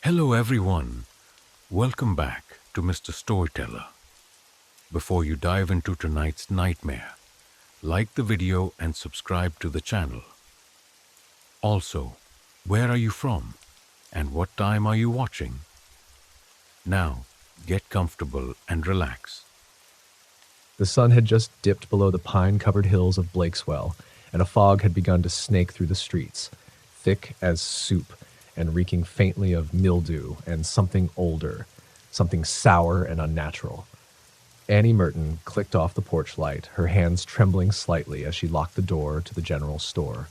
Hello, everyone. Welcome back to Mr. Storyteller. Before you dive into tonight's nightmare, like the video and subscribe to the channel. Also, where are you from and what time are you watching? Now, get comfortable and relax. The sun had just dipped below the pine-covered hills of Blakeswell, and a fog had begun to snake through the streets, thick as soup and reeking faintly of mildew and something older, something sour and unnatural. Annie Merton clicked off the porch light, her hands trembling slightly as she locked the door to the general store.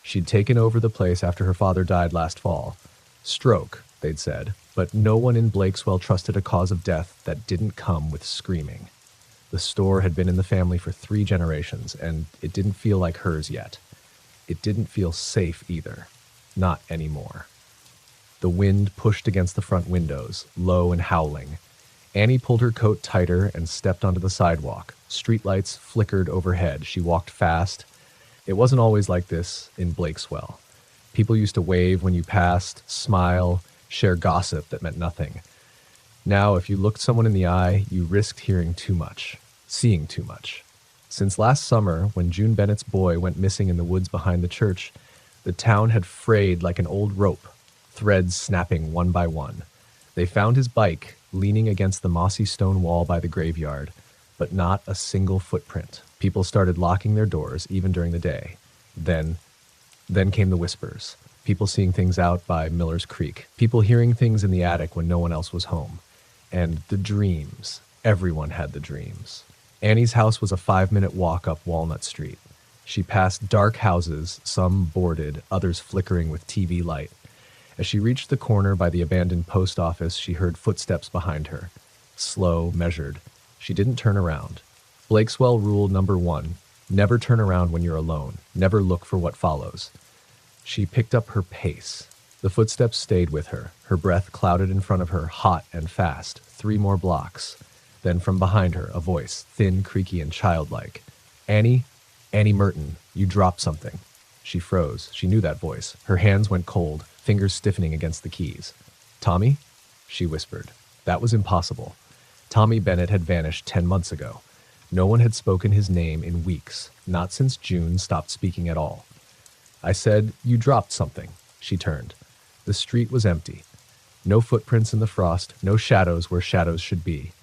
She'd taken over the place after her father died last fall. Stroke, they'd said, but no one in Blakeswell trusted a cause of death that didn't come with screaming. The store had been in the family for 3 generations, and it didn't feel like hers yet. It didn't feel safe either. Not anymore. The wind pushed against the front windows, low and howling. Annie pulled her coat tighter and stepped onto the sidewalk. Streetlights flickered overhead. She walked fast. It wasn't always like this in Blakeswell. People used to wave when you passed, smile, share gossip that meant nothing. Now, if you looked someone in the eye, you risked hearing too much, seeing too much. Since last summer, when June Bennett's boy went missing in the woods behind the church, the town had frayed like an old rope, threads snapping one by one. They found his bike leaning against the mossy stone wall by the graveyard, but not a single footprint. People started locking their doors, even during the day. Then came the whispers. People seeing things out by Miller's Creek. People hearing things in the attic when no one else was home. And the dreams. Everyone had the dreams. Annie's house was a 5-minute walk up Walnut Street. She passed dark houses, some boarded, others flickering with TV light. As she reached the corner by the abandoned post office, she heard footsteps behind her. Slow, measured. She didn't turn around. Blakeswell rule number 1, never turn around when you're alone. Never look for what follows. She picked up her pace. The footsteps stayed with her, her breath clouded in front of her, hot and fast. 3 more blocks. Then from behind her, a voice, thin, creaky, and childlike. Annie Merton, you dropped something. She froze. She knew that voice. Her hands went cold, fingers stiffening against the keys. Tommy? She whispered. That was impossible. Tommy Bennett had vanished 10 months ago. No one had spoken his name in weeks, not since June stopped speaking at all. I said, you dropped something. She turned. The street was empty. No footprints in the frost, no shadows where shadows should be.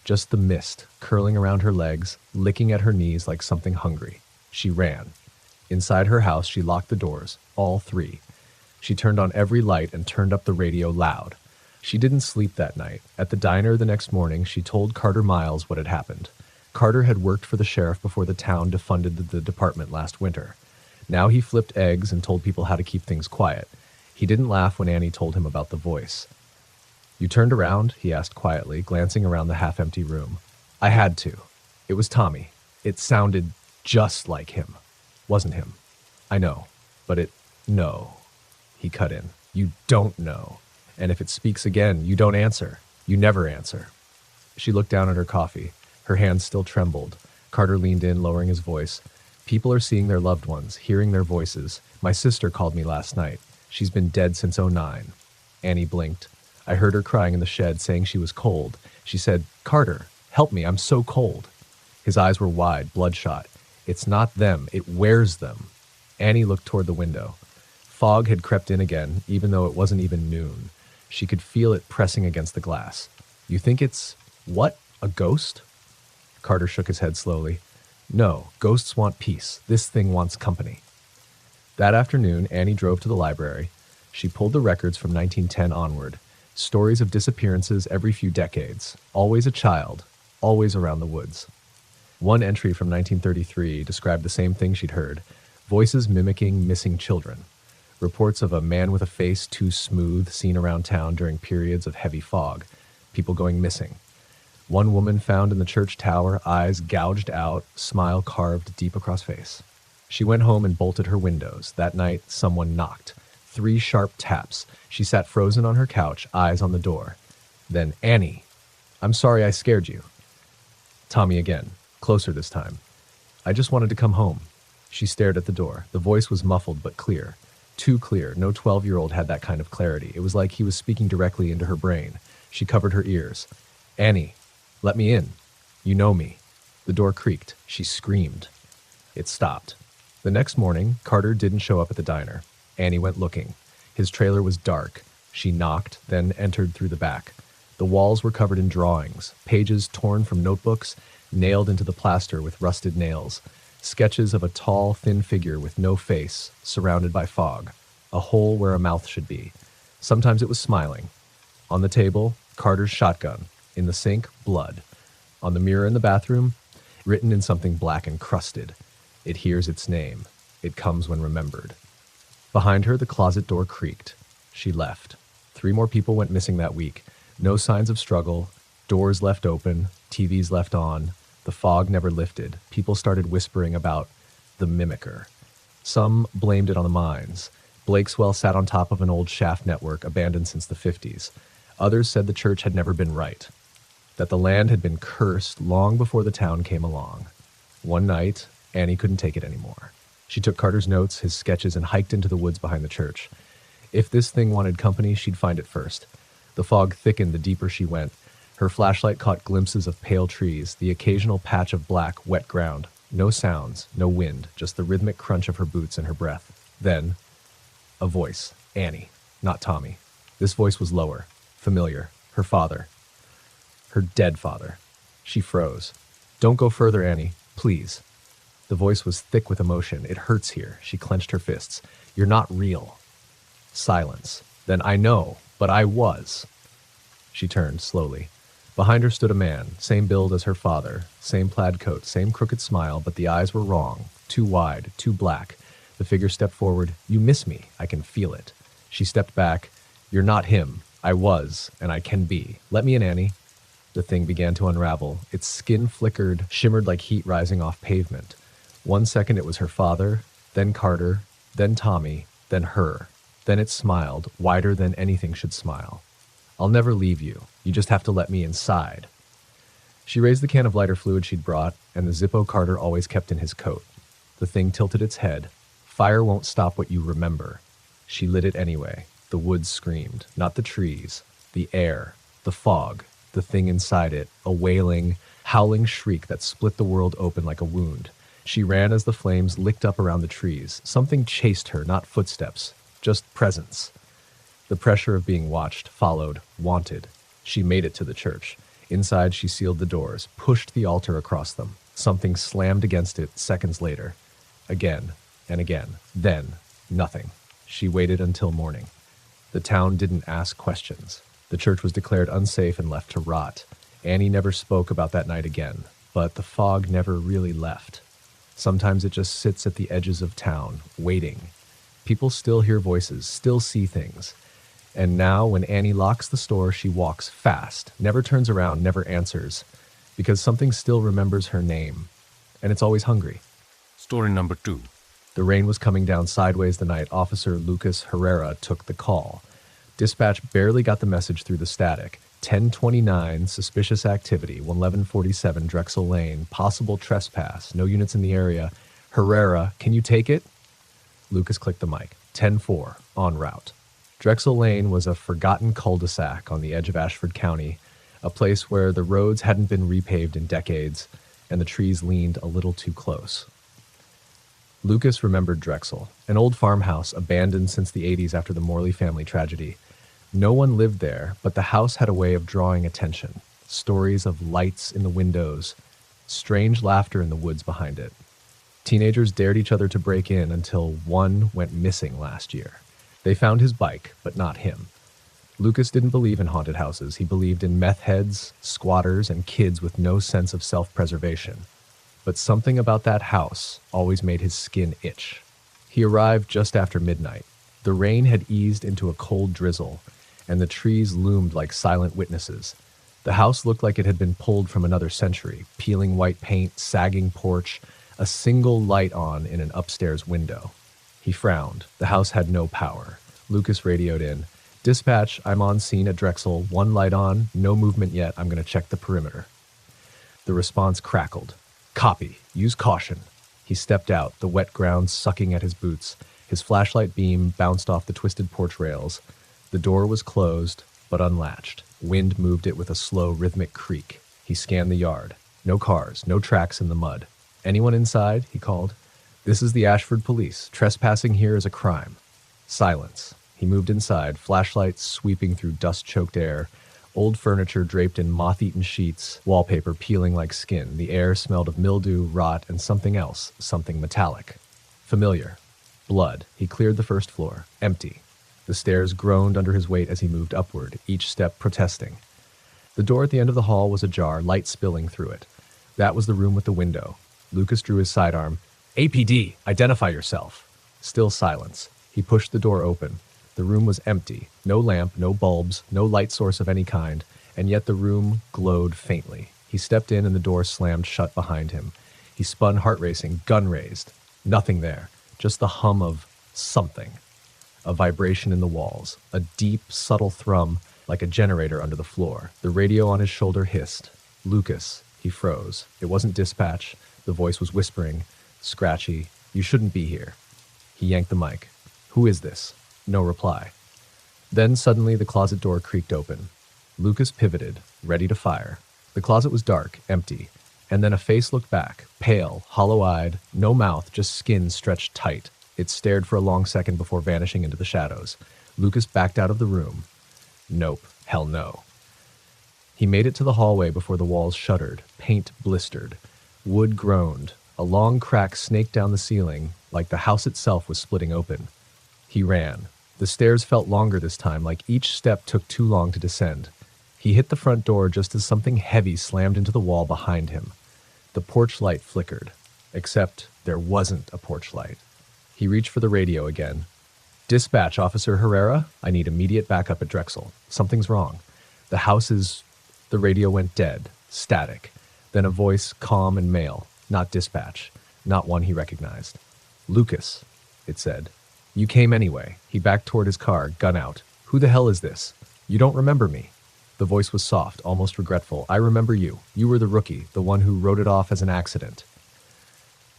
Just the mist, curling around her legs, licking at her knees like something hungry. She ran. Inside her house, she locked the doors, all 3. She turned on every light and turned up the radio loud. She didn't sleep that night. At the diner the next morning, she told Carter Miles what had happened. Carter had worked for the sheriff before the town defunded the department last winter. Now he flipped eggs and told people how to keep things quiet. He didn't laugh when Annie told him about the voice. You turned around? He asked quietly, glancing around the half-empty room. I had to. It was Tommy. It sounded just like him. Wasn't him. I know. But no. He cut in. You don't know. And if it speaks again, you don't answer. You never answer. She looked down at her coffee. Her hands still trembled. Carter leaned in, lowering his voice. People are seeing their loved ones, hearing their voices. My sister called me last night. She's been dead since '09. Annie blinked. I heard her crying in the shed, saying she was cold. She said, Carter, help me, I'm so cold. His eyes were wide, bloodshot. It's not them, it wears them. Annie looked toward the window. Fog had crept in again, even though it wasn't even noon. She could feel it pressing against the glass. You think it's, what, a ghost? Carter shook his head slowly. No, ghosts want peace. This thing wants company. That afternoon, Annie drove to the library. She pulled the records from 1910 onward. Stories of disappearances every few decades. Always a child. Always around the woods. One entry from 1933 described the same thing she'd heard. Voices mimicking missing children. Reports of a man with a face too smooth seen around town during periods of heavy fog. People going missing. One woman found in the church tower, eyes gouged out, smile carved deep across face. She went home and bolted her windows. That night, someone knocked. 3 sharp taps. She sat frozen on her couch, eyes on the door. Then, Annie, I'm sorry I scared you. Tommy again, closer this time. I just wanted to come home. She stared at the door. The voice was muffled but clear. Too clear. No 12-year-old had that kind of clarity. It was like he was speaking directly into her brain. She covered her ears. "Annie, let me in. You know me." The door creaked. She screamed. It stopped. The next morning, Carter didn't show up at the diner. Annie went looking. His trailer was dark. She knocked, then entered through the back. The walls were covered in drawings, pages torn from notebooks, nailed into the plaster with rusted nails, sketches of a tall, thin figure with no face, surrounded by fog, a hole where a mouth should be. Sometimes it was smiling. On the table, Carter's shotgun. In the sink, blood. On the mirror in the bathroom, written in something black and crusted. It hears its name. It comes when remembered. Behind her, the closet door creaked. She left. 3 more people went missing that week. No signs of struggle. Doors left open. TVs left on. The fog never lifted. People started whispering about the mimicker. Some blamed it on the mines. Blakeswell sat on top of an old shaft network abandoned since the 50s. Others said the church had never been right, that the land had been cursed long before the town came along. One night, Annie couldn't take it anymore. She took Carter's notes, his sketches, and hiked into the woods behind the church. If this thing wanted company, she'd find it first. The fog thickened the deeper she went. Her flashlight caught glimpses of pale trees, the occasional patch of black, wet ground. No sounds, no wind, just the rhythmic crunch of her boots and her breath. Then, a voice. Annie, not Tommy. This voice was lower, familiar. Her father. Her dead father. She froze. "Don't go further, Annie. Please." The voice was thick with emotion. "It hurts here." She clenched her fists. "You're not real." Silence. Then, "I know, but I was." She turned slowly. Behind her stood a man, same build as her father, same plaid coat, same crooked smile, but the eyes were wrong, too wide, too black. The figure stepped forward. "You miss me. I can feel it." She stepped back. "You're not him. I was, and I can be. Let me in, Annie." The thing began to unravel. Its skin flickered, shimmered like heat rising off pavement. 1 second it was her father, then Carter, then Tommy, then her. Then it smiled, wider than anything should smile. "I'll never leave you. You just have to let me inside." She raised the can of lighter fluid she'd brought, and the Zippo Carter always kept in his coat. The thing tilted its head. "Fire won't stop what you remember." She lit it anyway. The woods screamed, not the trees, the air, the fog, the thing inside it, a wailing, howling shriek that split the world open like a wound. She ran as the flames licked up around the trees. Something chased her, not footsteps, just presence. The pressure of being watched, followed, wanted. She made it to the church. Inside, she sealed the doors, pushed the altar across them. Something slammed against it seconds later. Again and again. Then, nothing. She waited until morning. The town didn't ask questions. The church was declared unsafe and left to rot. Annie never spoke about that night again, but the fog never really left. Sometimes it just sits at the edges of town, waiting. People still hear voices, still see things. And now, when Annie locks the store, she walks fast, never turns around, never answers, because something still remembers her name. And it's always hungry. Story number 2. The rain was coming down sideways the night Officer Lucas Herrera took the call. Dispatch barely got the message through the static. 1029, suspicious activity, 1147 Drexel Lane, possible trespass, no units in the area. Herrera, can you take it? Lucas clicked the mic. 10-4, en route. Drexel Lane was a forgotten cul-de-sac on the edge of Ashford County, a place where the roads hadn't been repaved in decades, and the trees leaned a little too close. Lucas remembered Drexel, an old farmhouse abandoned since the 80s after the Morley family tragedy. No one lived there, but the house had a way of drawing attention. Stories of lights in the windows, strange laughter in the woods behind it. Teenagers dared each other to break in until one went missing last year. They found his bike, but not him. Lucas didn't believe in haunted houses. He believed in meth heads, squatters, and kids with no sense of self-preservation. But something about that house always made his skin itch. He arrived just after midnight. The rain had eased into a cold drizzle, and the trees loomed like silent witnesses. The house looked like it had been pulled from another century, peeling white paint, sagging porch, a single light on in an upstairs window. He frowned. The house had no power. Lucas radioed in, "Dispatch, I'm on scene at Drexel, one light on, no movement yet, I'm going to check the perimeter." The response crackled. "Copy. Use caution." He stepped out, the wet ground sucking at his boots. His flashlight beam bounced off the twisted porch rails. The door was closed, but unlatched. Wind moved it with a slow, rhythmic creak. He scanned the yard. No cars, no tracks in the mud. "Anyone inside?" he called. "This is the Ashford police. Trespassing here is a crime." Silence. He moved inside, flashlights sweeping through dust-choked air, old furniture draped in moth-eaten sheets, wallpaper peeling like skin. The air smelled of mildew, rot, and something else, something metallic. Familiar. Blood. He cleared the first floor. Empty. The stairs groaned under his weight as he moved upward, each step protesting. The door at the end of the hall was ajar, light spilling through it. That was the room with the window. Lucas drew his sidearm. "APD, identify yourself." Still silence. He pushed the door open. The room was empty. No lamp, no bulbs, no light source of any kind, and yet the room glowed faintly. He stepped in and the door slammed shut behind him. He spun, heart racing, gun raised. Nothing there. Just the hum of something. A vibration in the walls. A deep, subtle thrum, like a generator under the floor. The radio on his shoulder hissed. "Lucas." He froze. It wasn't dispatch. The voice was whispering, scratchy. "You shouldn't be here." He yanked the mic. "Who is this?" No reply. Then suddenly the closet door creaked open. Lucas pivoted, ready to fire. The closet was dark, empty, and then a face looked back, pale, hollow-eyed, no mouth, just skin stretched tight. It stared for a long second before vanishing into the shadows. Lucas backed out of the room. Nope, hell no. He made it to the hallway before the walls shuddered, paint blistered. Wood groaned. A long crack snaked down the ceiling, like the house itself was splitting open. He ran. The stairs felt longer this time, like each step took too long to descend. He hit the front door just as something heavy slammed into the wall behind him. The porch light flickered, except there wasn't a porch light. He reached for the radio again. "Dispatch, Officer Herrera. I need immediate backup at Drexel. Something's wrong. The house is..." The radio went dead, static. Then a voice, calm and male, not dispatch, not one he recognized. "Lucas," it said. "You came anyway." He backed toward his car, gun out. "Who the hell is this? You don't remember me." The voice was soft, almost regretful. "I remember you. You were the rookie, the one who wrote it off as an accident."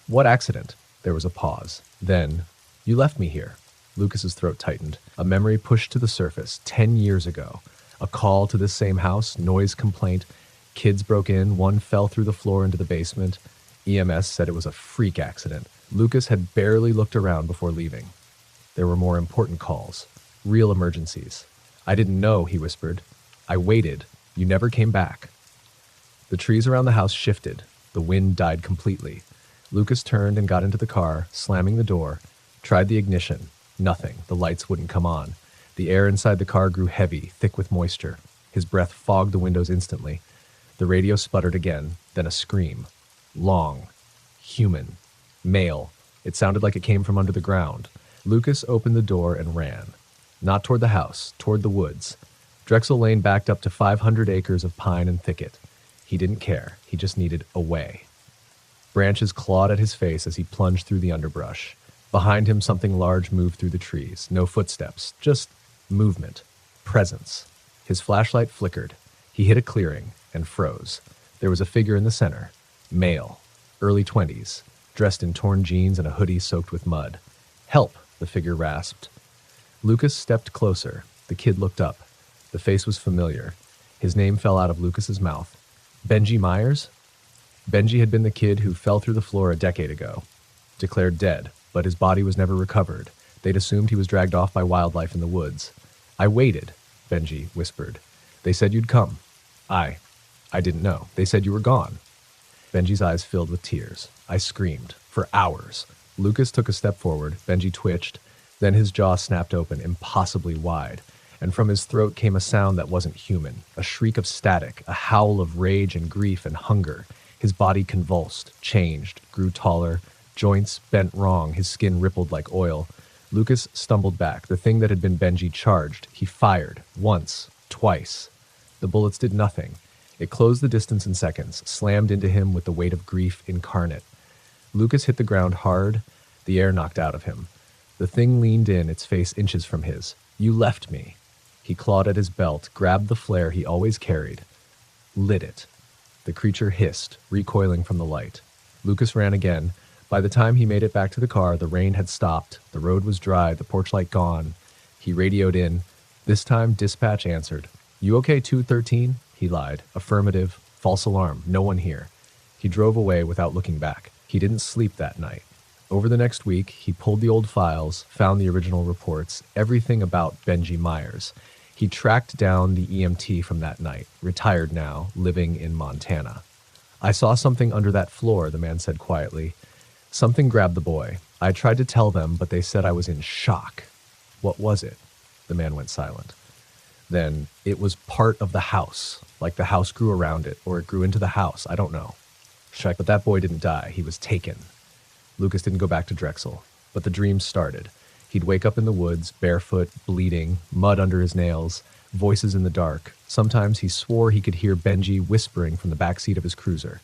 "What accident?" There was a pause. Then, "You left me here." Lucas's throat tightened. A memory pushed to the surface, 10 years ago. A call to this same house, noise complaint. Kids broke in, one fell through the floor into the basement. EMS said it was a freak accident. Lucas had barely looked around before leaving. There were more important calls. Real emergencies. "I didn't know," he whispered. "I waited. You never came back." The trees around the house shifted. The wind died completely. Lucas turned and got into the car, slamming the door. Tried the ignition. Nothing. The lights wouldn't come on. The air inside the car grew heavy, thick with moisture. His breath fogged the windows instantly. The radio sputtered again, then a scream. Long. Human. Male. It sounded like it came from under the ground. Lucas opened the door and ran. Not toward the house, toward the woods. Drexel Lane backed up to 500 acres of pine and thicket. He didn't care. He just needed away. Branches clawed at his face as he plunged through the underbrush. Behind him, something large moved through the trees. No footsteps, just movement. Presence. His flashlight flickered. He hit a clearing and froze. There was a figure in the center. Male. Early 20s. Dressed in torn jeans and a hoodie soaked with mud. "Help," the figure rasped. Lucas stepped closer. The kid looked up. The face was familiar. His name fell out of Lucas's mouth. Benji Myers? Benji had been the kid who fell through the floor a decade ago. Declared dead, but his body was never recovered. They'd assumed he was dragged off by wildlife in the woods. "I waited," Benji whispered. "They said you'd come." I didn't know. They said you were gone." Benji's eyes filled with tears. "I screamed. For hours." Lucas took a step forward. Benji twitched. Then his jaw snapped open, impossibly wide. And from his throat came a sound that wasn't human. A shriek of static, a howl of rage and grief and hunger. His body convulsed, changed, grew taller. Joints bent wrong. His skin rippled like oil. Lucas stumbled back. The thing that had been Benji charged. He fired. Once. Twice. The bullets did nothing. It closed the distance in seconds, slammed into him with the weight of grief incarnate. Lucas hit the ground hard, the air knocked out of him. The thing leaned in, its face inches from his. "You left me." He clawed at his belt, grabbed the flare he always carried. Lit it. The creature hissed, recoiling from the light. Lucas ran again, By the time he made it back to the car, the rain had stopped, the road was dry, the porch light gone. He radioed in. This time, dispatch answered. "You okay, 213?" He lied. Affirmative. False alarm. No one here. He drove away without looking back. He didn't sleep that night. Over the next week, he pulled the old files, found the original reports, everything about Benji Myers. He tracked down the EMT from that night, retired now, living in Montana. "I saw something under that floor," the man said quietly. "Something grabbed the boy. I tried to tell them, but they said I was in shock." "What was it?" The man went silent. "Then it was part of the house, like the house grew around it, or it grew into the house. I don't know." But that boy didn't die. He was taken. Lucas didn't go back to Drexel, but the dreams started. He'd wake up in the woods, barefoot, bleeding, mud under his nails, voices in the dark. Sometimes he swore he could hear Benji whispering from the backseat of his cruiser.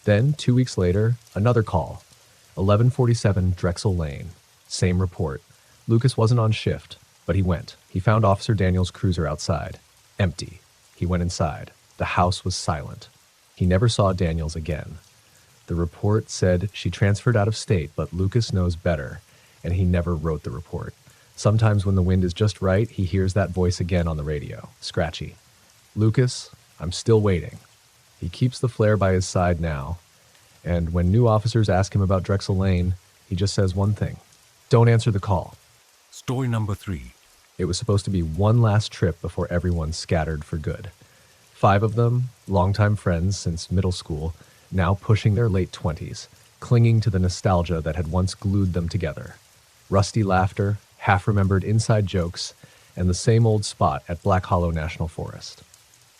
Then, 2 weeks later, another call. 1147 Drexel Lane. Same report. Lucas wasn't on shift, but he went. He found Officer Daniel's cruiser outside. Empty. He went inside. The house was silent. He never saw Daniels again. The report said she transferred out of state, but Lucas knows better, and he never wrote the report. Sometimes when the wind is just right, he hears that voice again on the radio, scratchy. "Lucas, I'm still waiting." He keeps the flare by his side now, and when new officers ask him about Drexel Lane, he just says one thing: "Don't answer the call." Story number 3. It was supposed to be one last trip before everyone scattered for good. 5 of them, longtime friends since middle school, now pushing their late 20s, clinging to the nostalgia that had once glued them together. Rusty laughter, half-remembered inside jokes, and the same old spot at Black Hollow National Forest.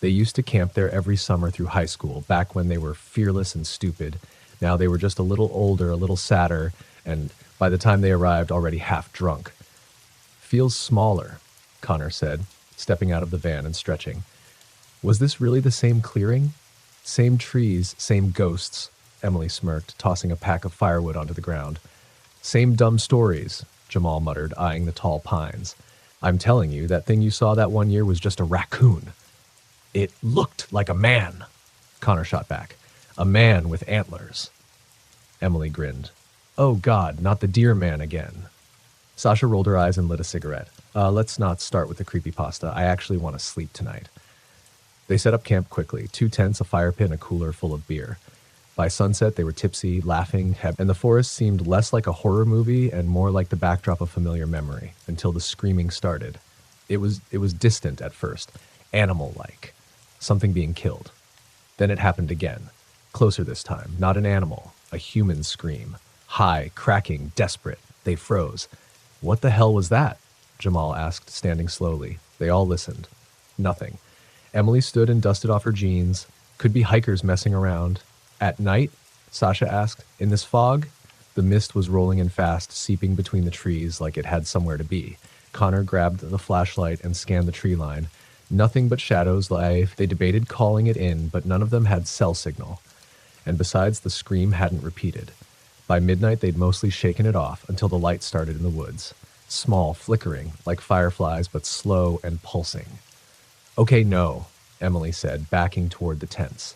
They used to camp there every summer through high school, back when they were fearless and stupid. Now they were just a little older, a little sadder, and by the time they arrived, already half drunk. "Feels smaller," Connor said, stepping out of the van and stretching. "Was this really the same clearing? Same trees, same ghosts," Emily smirked, tossing a pack of firewood onto the ground. "Same dumb stories," Jamal muttered, eyeing the tall pines. "I'm telling you, that thing you saw that one year was just a raccoon." "It looked like a man," Connor shot back. "A man with antlers." Emily grinned. "Oh God, not the deer man again." Sasha rolled her eyes and lit a cigarette. Let's not start with the creepypasta. I actually want to sleep tonight." They set up camp quickly, 2 tents, a fire pit, and a cooler full of beer. By sunset, they were tipsy, laughing, and the forest seemed less like a horror movie and more like the backdrop of familiar memory, until the screaming started. It was distant at first, animal-like, something being killed. Then it happened again, closer this time, not an animal, a human scream, high, cracking, desperate. They froze. "What the hell was that?" Jamal asked, standing slowly. They all listened. Nothing. Emily stood and dusted off her jeans. "Could be hikers messing around." "At night?" Sasha asked. "In this fog?" The mist was rolling in fast, seeping between the trees like it had somewhere to be. Connor grabbed the flashlight and scanned the tree line. Nothing but shadows lay. They debated calling it in, but none of them had cell signal. And besides, the scream hadn't repeated. By midnight, they'd mostly shaken it off until the light started in the woods. Small, flickering, like fireflies, but slow and pulsing. "Okay, no," Emily said, backing toward the tents.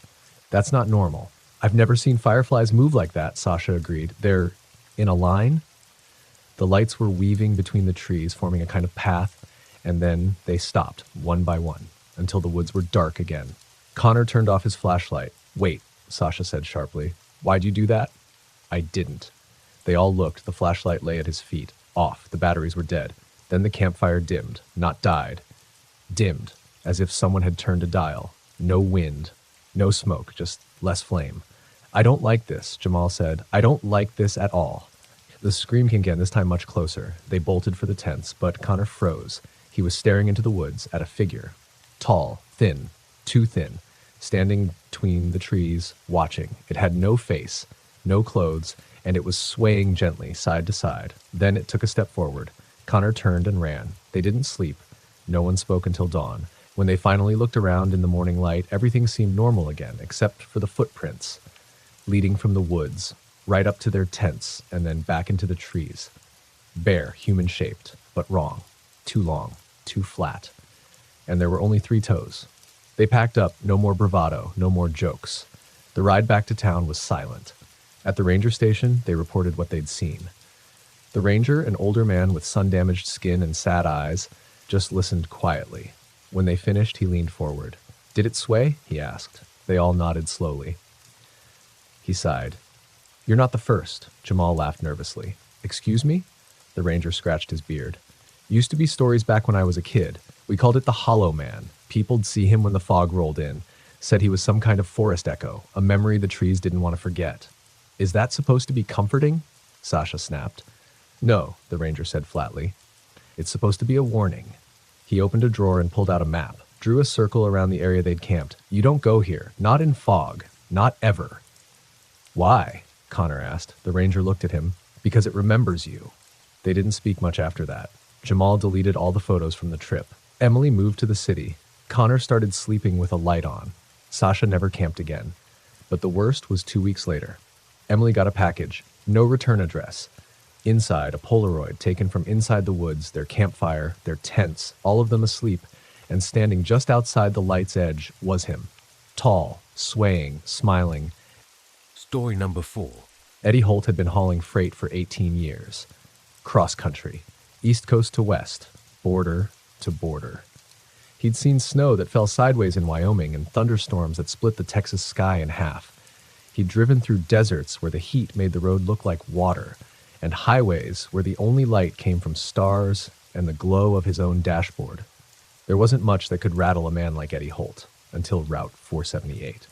"That's not normal." "I've never seen fireflies move like that," Sasha agreed. "They're in a line?" The lights were weaving between the trees, forming a kind of path, and then they stopped, one by one, until the woods were dark again. Connor turned off his flashlight. "Wait," Sasha said sharply. "Why'd you do that?" "I didn't." They all looked. The flashlight lay at his feet. Off. The batteries were dead. Then the campfire dimmed. Not died. Dimmed. As if someone had turned a dial. No wind. No smoke. Just less flame. "I don't like this," Jamal said. "I don't like this at all." The scream came again, this time much closer. They bolted for the tents, but Connor froze. He was staring into the woods at a figure. Tall. Thin. Too thin. Standing between the trees, watching. It had no face. No clothes. And it was swaying gently, side to side. Then it took a step forward. Connor turned and ran. They didn't sleep. No one spoke until dawn. When they finally looked around in the morning light, everything seemed normal again, except for the footprints, leading from the woods, right up to their tents, and then back into the trees. Bare, human-shaped, but wrong. Too long, too flat. And there were only 3 toes. They packed up, no more bravado, no more jokes. The ride back to town was silent. At the ranger station, they reported what they'd seen. The ranger, an older man with sun-damaged skin and sad eyes, just listened quietly. When they finished, he leaned forward. "Did it sway?" he asked. They all nodded slowly. He sighed. "You're not the first," Jamal laughed nervously. "Excuse me?" The ranger scratched his beard. "Used to be stories back when I was a kid. We called it the Hollow Man. People'd see him when the fog rolled in. Said he was some kind of forest echo, a memory the trees didn't want to forget." "Is that supposed to be comforting?" Sasha snapped. "No," the ranger said flatly. "It's supposed to be a warning." He opened a drawer and pulled out a map, drew a circle around the area they'd camped. "You don't go here. Not in fog. Not ever." "Why?" Connor asked. The ranger looked at him. "Because it remembers you." They didn't speak much after that. Jamal deleted all the photos from the trip. Emily moved to the city. Connor started sleeping with a light on. Sasha never camped again. But the worst was 2 weeks later. Emily got a package. No return address. Inside, a Polaroid taken from inside the woods, their campfire, their tents, all of them asleep, and standing just outside the light's edge was him. Tall, swaying, smiling. Story number 4. Eddie Holt had been hauling freight for 18 years. Cross country, east coast to west, border to border. He'd seen snow that fell sideways in Wyoming and thunderstorms that split the Texas sky in half. He'd driven through deserts where the heat made the road look like water, and highways where the only light came from stars and the glow of his own dashboard. There wasn't much that could rattle a man like Eddie Holt, until Route 478.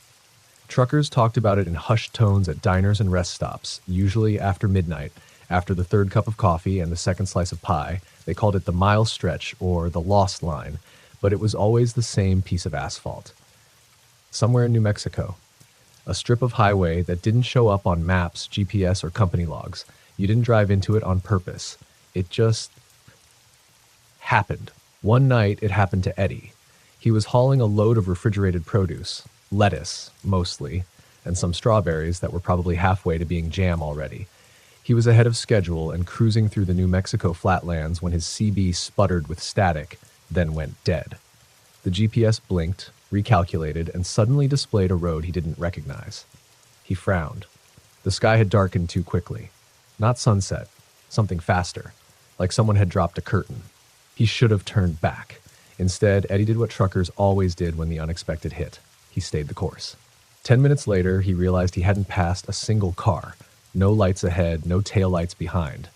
Truckers talked about it in hushed tones at diners and rest stops, usually after midnight. After the third cup of coffee and the second slice of pie, they called it the mile stretch or the lost line, but it was always the same piece of asphalt. Somewhere in New Mexico. A strip of highway that didn't show up on maps, GPS, or company logs. You didn't drive into it on purpose. It just happened. One night, it happened to Eddie. He was hauling a load of refrigerated produce, lettuce, mostly, and some strawberries that were probably halfway to being jam already. He was ahead of schedule and cruising through the New Mexico flatlands when his CB sputtered with static, then went dead. The GPS blinked, recalculated, and suddenly displayed a road he didn't recognize. He frowned. The sky had darkened too quickly. Not sunset, something faster, like someone had dropped a curtain. He should have turned back. Instead, Eddie did what truckers always did when the unexpected hit. He stayed the course. 10 minutes later, he realized he hadn't passed a single car. No lights ahead, no taillights behind.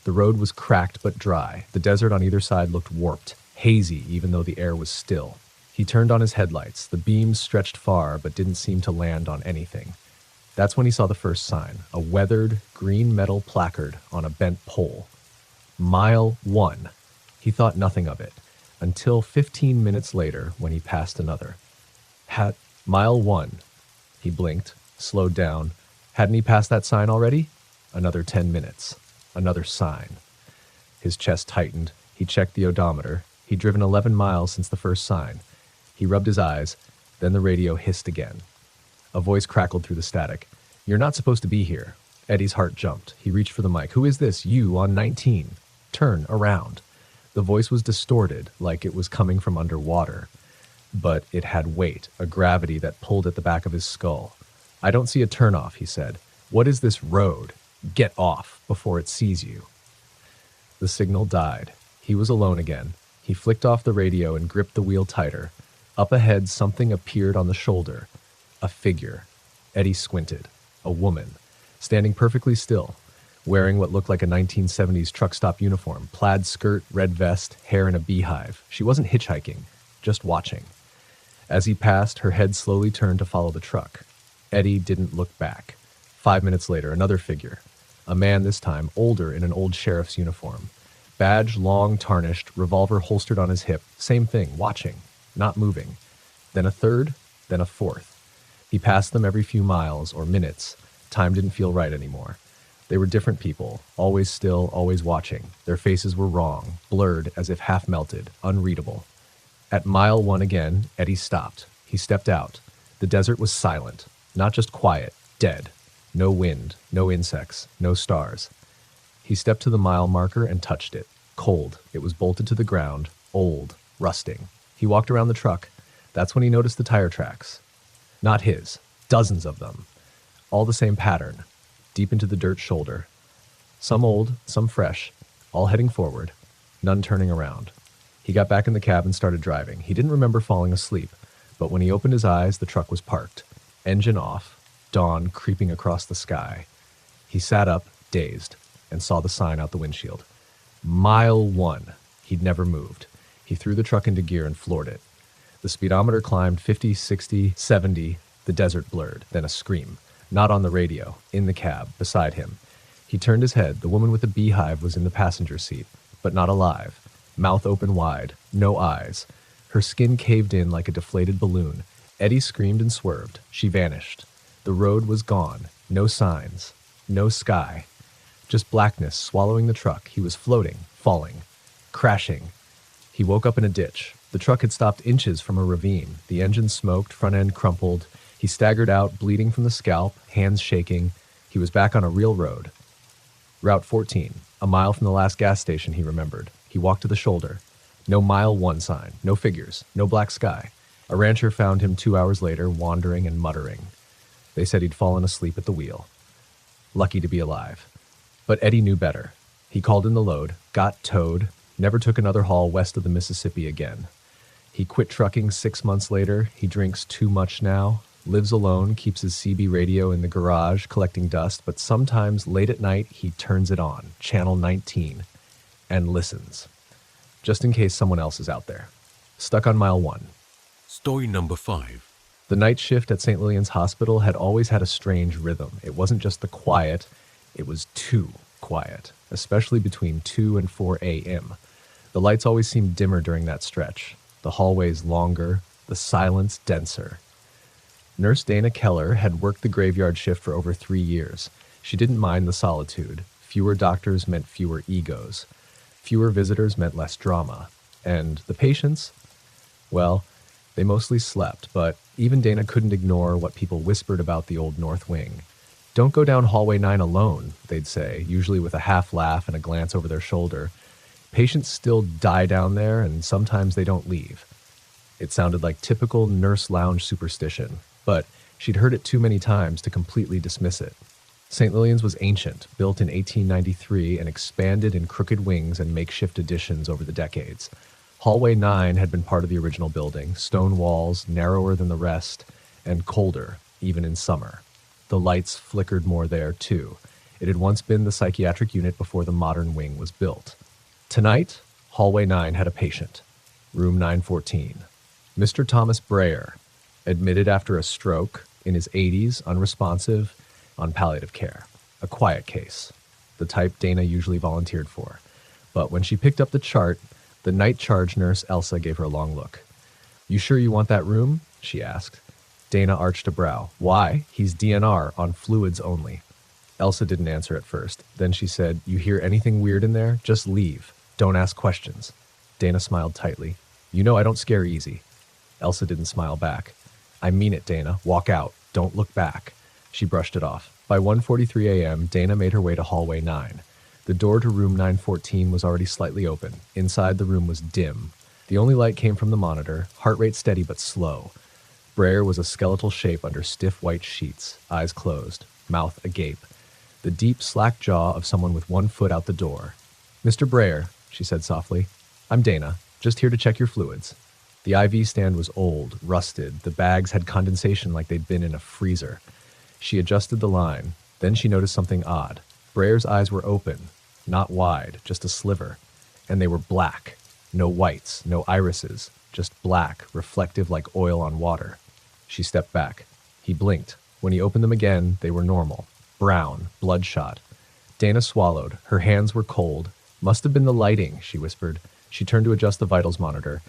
The road was cracked but dry. The desert on either side looked warped, hazy even though the air was still. He turned on his headlights. The beams stretched far but didn't seem to land on anything. That's when he saw the first sign, a weathered, green metal placard on a bent pole. Mile 1. He thought nothing of it, until 15 minutes later when he passed another. Mile 1. He blinked, slowed down. Hadn't he passed that sign already? Another 10 minutes. Another sign. His chest tightened. He checked the odometer. He'd driven 11 miles since the first sign. He rubbed his eyes. Then the radio hissed again. A voice crackled through the static. "You're not supposed to be here." Eddie's heart jumped. He reached for the mic. "Who is this? You on 19. Turn around." The voice was distorted, like it was coming from underwater. But it had weight, a gravity that pulled at the back of his skull. "I don't see a turnoff," he said. "What is this road? Get off before it sees you." The signal died. He was alone again. He flicked off the radio and gripped the wheel tighter. Up ahead, something appeared on the shoulder. A figure. Eddie squinted. A woman, standing perfectly still, wearing what looked like a 1970s truck stop uniform, plaid skirt, red vest, hair in a beehive. She wasn't hitchhiking, just watching. As he passed, her head slowly turned to follow the truck. Eddie didn't look back. 5 minutes later, another figure. A man this time, older in an old sheriff's uniform. Badge long, tarnished, revolver holstered on his hip. Same thing, watching, not moving. Then a third, then a fourth. He passed them every few miles or minutes. Time didn't feel right anymore. They were different people, always still, always watching. Their faces were wrong, blurred as if half melted, unreadable. At mile 1 again, Eddie stopped. He stepped out. The desert was silent, not just quiet, dead. No wind, no insects, no stars. He stepped to the mile marker and touched it. Cold. It was bolted to the ground, old, rusting. He walked around the truck. That's when he noticed the tire tracks. Not his. Dozens of them. All the same pattern. deep into the dirt shoulder. Some old, some fresh, all heading forward, none turning around. He got back in the cab and started driving. He didn't remember falling asleep, but when he opened his eyes, the truck was parked. Engine off, dawn creeping across the sky. He sat up, dazed, and saw the sign out the windshield. Mile 1. He'd never moved. He threw the truck into gear and floored it. The speedometer climbed 50, 60, 70. The desert blurred, then a scream. Not on the radio, in the cab, beside him. He turned his head. The woman with the beehive was in the passenger seat, but not alive. Mouth open wide, no eyes. Her skin caved in like a deflated balloon. Eddie screamed and swerved. She vanished. The road was gone. No signs. No sky. Just blackness swallowing the truck. He was floating, falling, crashing. He woke up in a ditch. The truck had stopped inches from a ravine. The engine smoked, front end crumpled. He staggered out, bleeding from the scalp, hands shaking. He was back on a real road. Route 14, a mile from the last gas station, he remembered. He walked to the shoulder. No mile 1 sign, no figures, no black sky. A rancher found him 2 hours later, wandering and muttering. They said he'd fallen asleep at the wheel. Lucky to be alive. But Eddie knew better. He called in the load, got towed, never took another haul west of the Mississippi again. He quit trucking 6 months later. He drinks too much now, lives alone, keeps his CB radio in the garage collecting dust, but sometimes late at night he turns it on, channel 19, and listens, just in case someone else is out there. Stuck on mile 1. Story number 5. The night shift at St. Lillian's Hospital had always had a strange rhythm. It wasn't just the quiet, it was too quiet, especially between 2 and 4 a.m. The lights always seemed dimmer during that stretch, the hallways longer, the silence denser. Nurse Dana Keller had worked the graveyard shift for over 3 years. She didn't mind the solitude. Fewer doctors meant fewer egos. Fewer visitors meant less drama. And the patients? Well, they mostly slept, but even Dana couldn't ignore what people whispered about the old North Wing. Don't go down hallway 9 alone, they'd say, usually with a half laugh and a glance over their shoulder. Patients still die down there, and sometimes they don't leave. It sounded like typical nurse lounge superstition, but she'd heard it too many times to completely dismiss it. St. Lillian's was ancient, built in 1893 and expanded in crooked wings and makeshift additions over the decades. Hallway 9 had been part of the original building, stone walls, narrower than the rest, and colder, even in summer. The lights flickered more there, too. It had once been the psychiatric unit before the modern wing was built. Tonight, Hallway 9 had a patient. Room 914. Mr. Thomas Breyer, admitted after a stroke, in his 80s, unresponsive, on palliative care. A quiet case, the type Dana usually volunteered for. But when she picked up the chart, the night charge nurse Elsa gave her a long look. "You sure you want that room?" she asked. Dana arched a brow. "Why? He's DNR, on fluids only." Elsa didn't answer at first. Then she said, "You hear anything weird in there? Just leave. Don't ask questions." Dana smiled tightly. "You know I don't scare easy." Elsa didn't smile back. "I mean it, Dana. Walk out. Don't look back." She brushed it off. By 1:43 a.m., Dana made her way to hallway 9. The door to room 914 was already slightly open. Inside, the room was dim. The only light came from the monitor, heart rate steady but slow. Breyer was a skeletal shape under stiff white sheets, eyes closed, mouth agape. The deep, slack jaw of someone with one foot out the door. "Mr. Breyer," she said softly, "I'm Dana, just here to check your fluids." The IV stand was old, rusted. The bags had condensation like they'd been in a freezer. She adjusted the line. Then she noticed something odd. Breyer's eyes were open, not wide, just a sliver. And they were black. No whites, no irises, just black, reflective like oil on water. She stepped back. He blinked. When he opened them again, they were normal. Brown, bloodshot. Dana swallowed. Her hands were cold. "Must have been the lighting," she whispered. She turned to adjust the vitals monitor.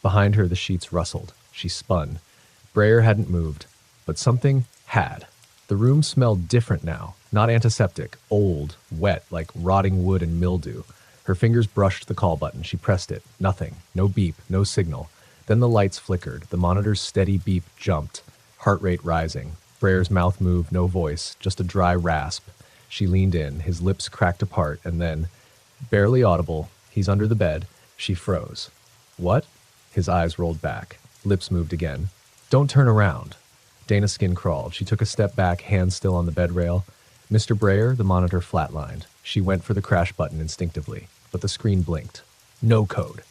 Behind her, the sheets rustled. She spun. Breyer hadn't moved, but something had. The room smelled different now, not antiseptic, old, wet, like rotting wood and mildew. Her fingers brushed the call button. She pressed it. Nothing. No beep, no signal. Then the lights flickered. The monitor's steady beep jumped, heart rate rising. Breyer's mouth moved, no voice, just a dry rasp. She leaned in, his lips cracked apart, and then, barely audible, "He's under the bed." She froze. "What?" His eyes rolled back. Lips moved again. "Don't turn around." Dana's skin crawled. She took a step back, hands still on the bed rail. Mr. Breyer, the monitor flatlined. She went for the crash button instinctively, but the screen blinked. No code.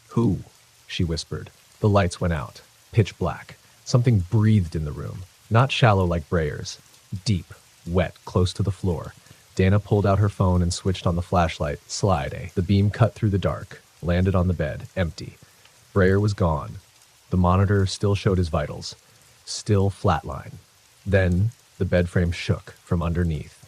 Who? She whispered. The lights went out. Pitch black. Something breathed in the room. Not shallow like Breyer's. Deep. Wet, close to the floor. Dana pulled out her phone and switched on the flashlight. Slide. The beam cut through the dark. Landed on the bed. Empty. Breyer was gone. The monitor still showed his vitals. Still flatline. Then the bed frame shook from underneath.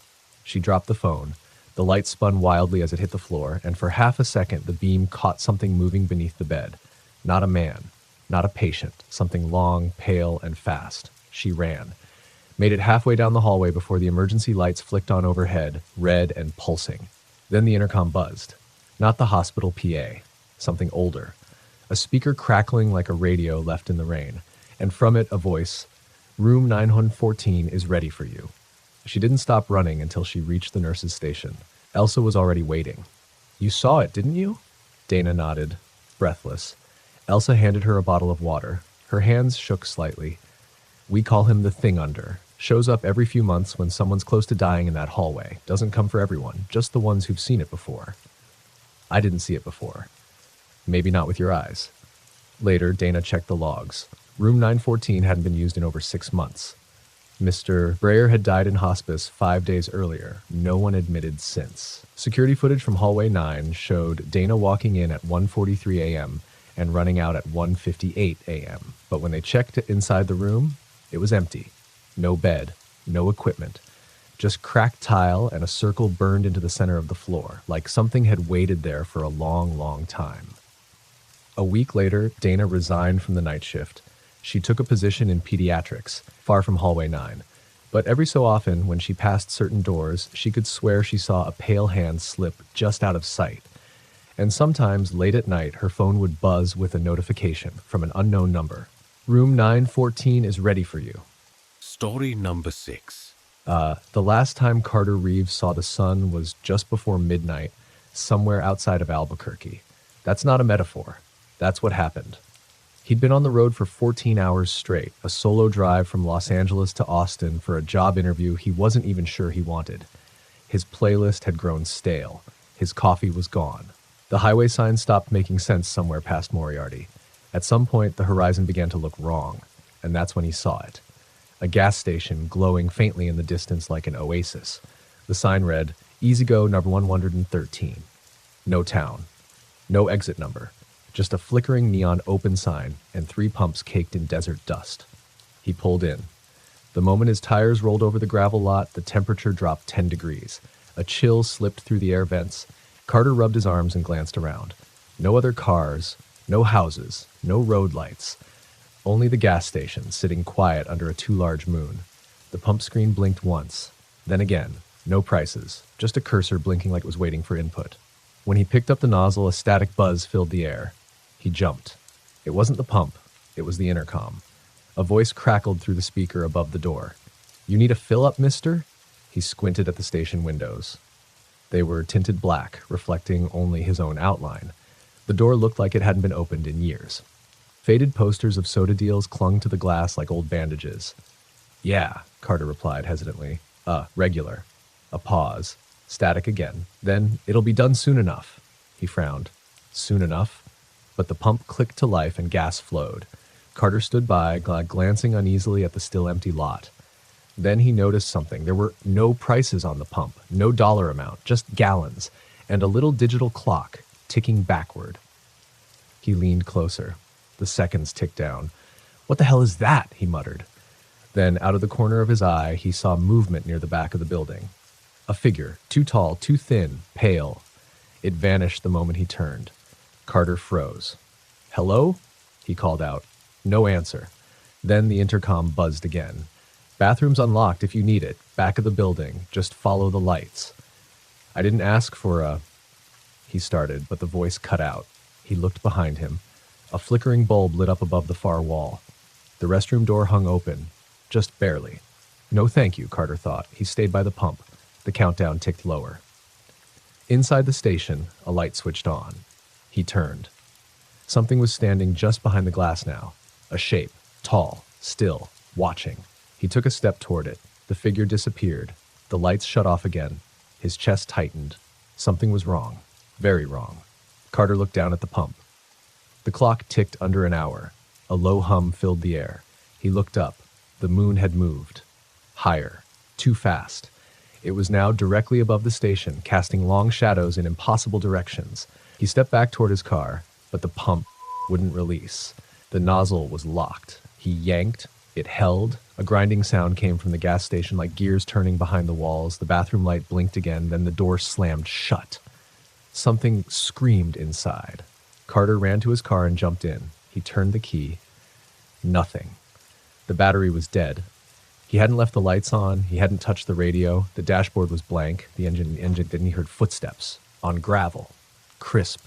She dropped the phone. The light spun wildly as it hit the floor, and for half a second the beam caught something moving beneath the bed. Not a man. Not a patient. Something long, pale, and fast. She ran. Made it halfway down the hallway before the emergency lights flicked on overhead, red and pulsing. Then the intercom buzzed. Not the hospital PA. Something older. A speaker crackling like a radio left in the rain, and from it a voice, "Room 914 is ready for you." She didn't stop running until she reached the nurse's station. Elsa was already waiting. "You saw it, didn't you?" Dana nodded, breathless. Elsa handed her a bottle of water. Her hands shook slightly. "We call him the Thing Under. Shows up every few months when someone's close to dying in that hallway. Doesn't come for everyone, just the ones who've seen it before." I didn't see it before. Maybe not with your eyes. Later, Dana checked the logs. Room 914 hadn't been used in over 6 months. Mr. Breyer had died in hospice 5 days earlier. No one admitted since. Security footage from hallway 9 showed Dana walking in at 1:43 a.m. and running out at 1:58 a.m. But when they checked inside the room, it was empty. No bed, no equipment. Just cracked tile and a circle burned into the center of the floor, like something had waited there for a long, long time. A week later, Dana resigned from the night shift. She took a position in pediatrics, far from hallway 9. But every so often, when she passed certain doors, she could swear she saw a pale hand slip just out of sight. And sometimes, late at night, her phone would buzz with a notification from an unknown number. "Room 914 is ready for you." Story number 6. The last time Carter Reeves saw the sun was just before midnight, somewhere outside of Albuquerque. That's not a metaphor. That's what happened. He'd been on the road for 14 hours straight, a solo drive from Los Angeles to Austin for a job interview he wasn't even sure he wanted. His playlist had grown stale. His coffee was gone. The highway sign stopped making sense somewhere past Moriarty. At some point, the horizon began to look wrong, and that's when he saw it. A gas station glowing faintly in the distance like an oasis. The sign read, "Easy Go number 113. No town. No exit number. Just a flickering neon open sign and 3 pumps caked in desert dust." He pulled in. The moment his tires rolled over the gravel lot, the temperature dropped 10 degrees. A chill slipped through the air vents. Carter rubbed his arms and glanced around. No other cars, no houses, no road lights. Only the gas station, sitting quiet under a too large moon. The pump screen blinked once, then again. No prices, just a cursor blinking like it was waiting for input. When he picked up the nozzle, a static buzz filled the air. He jumped. It wasn't the pump, it was the intercom. A voice crackled through the speaker above the door. "You need a fill-up, mister?" He squinted at the station windows. They were tinted black, reflecting only his own outline. The door looked like it hadn't been opened in years. Faded posters of soda deals clung to the glass like old bandages. "Yeah," Carter replied hesitantly. Regular." A pause. Static again. Then, "It'll be done soon enough." He frowned. Soon enough? But the pump clicked to life and gas flowed. Carter stood by, glancing uneasily at the still empty lot. Then he noticed something. There were no prices on the pump, no dollar amount, just gallons, and a little digital clock ticking backward. He leaned closer. The seconds ticked down. "What the hell is that?" he muttered. Then, out of the corner of his eye, he saw movement near the back of the building. A figure, too tall, too thin, pale. It vanished the moment he turned. Carter froze. "Hello?" he called out. No answer. Then the intercom buzzed again. "Bathroom's unlocked if you need it. Back of the building. Just follow the lights." "I didn't ask for a—" he started, but the voice cut out. He looked behind him. A flickering bulb lit up above the far wall. The restroom door hung open. Just barely. No thank you, Carter thought. He stayed by the pump. The countdown ticked lower. Inside the station, a light switched on. He turned. Something was standing just behind the glass now. A shape, tall, still, watching. He took a step toward it. The figure disappeared. The lights shut off again. His chest tightened. Something was wrong. Very wrong. Carter looked down at the pump. The clock ticked under an hour. A low hum filled the air. He looked up. The moon had moved. Higher. Too fast. It was now directly above the station, casting long shadows in impossible directions. He stepped back toward his car, but the pump wouldn't release. The nozzle was locked. He yanked. It held. A grinding sound came from the gas station like gears turning behind the walls. The bathroom light blinked again, then the door slammed shut. Something screamed inside. Carter ran to his car and jumped in. He turned the key. Nothing. The battery was dead. He hadn't left the lights on. He hadn't touched the radio. The dashboard was blank. The engine then he heard footsteps on gravel. Crisp.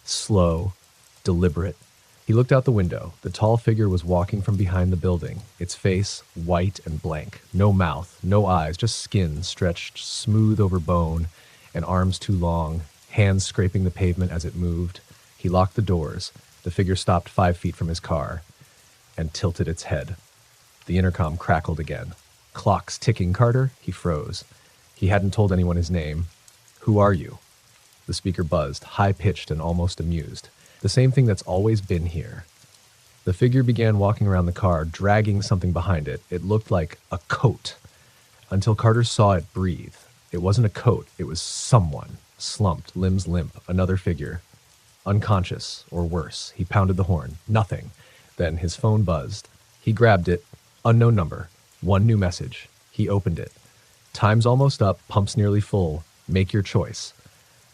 Slow. Deliberate. He looked out the window. The tall figure was walking from behind the building, its face white and blank. No mouth, no eyes, just skin stretched smooth over bone, and arms too long, hands scraping the pavement as it moved. He locked the doors. The figure stopped 5 feet from his car and tilted its head. The intercom crackled again. Clocks ticking, Carter? He froze. He hadn't told anyone his name. Who are you? The speaker buzzed, high-pitched and almost amused. The same thing that's always been here. The figure began walking around the car, dragging something behind it. It looked like a coat, until Carter saw it breathe. It wasn't a coat, it was someone, slumped, limbs limp, another figure. Unconscious, or worse. He pounded the horn. Nothing. Then his phone buzzed. He grabbed it. Unknown number. One new message. He opened it. Time's almost up, pump's nearly full. Make your choice.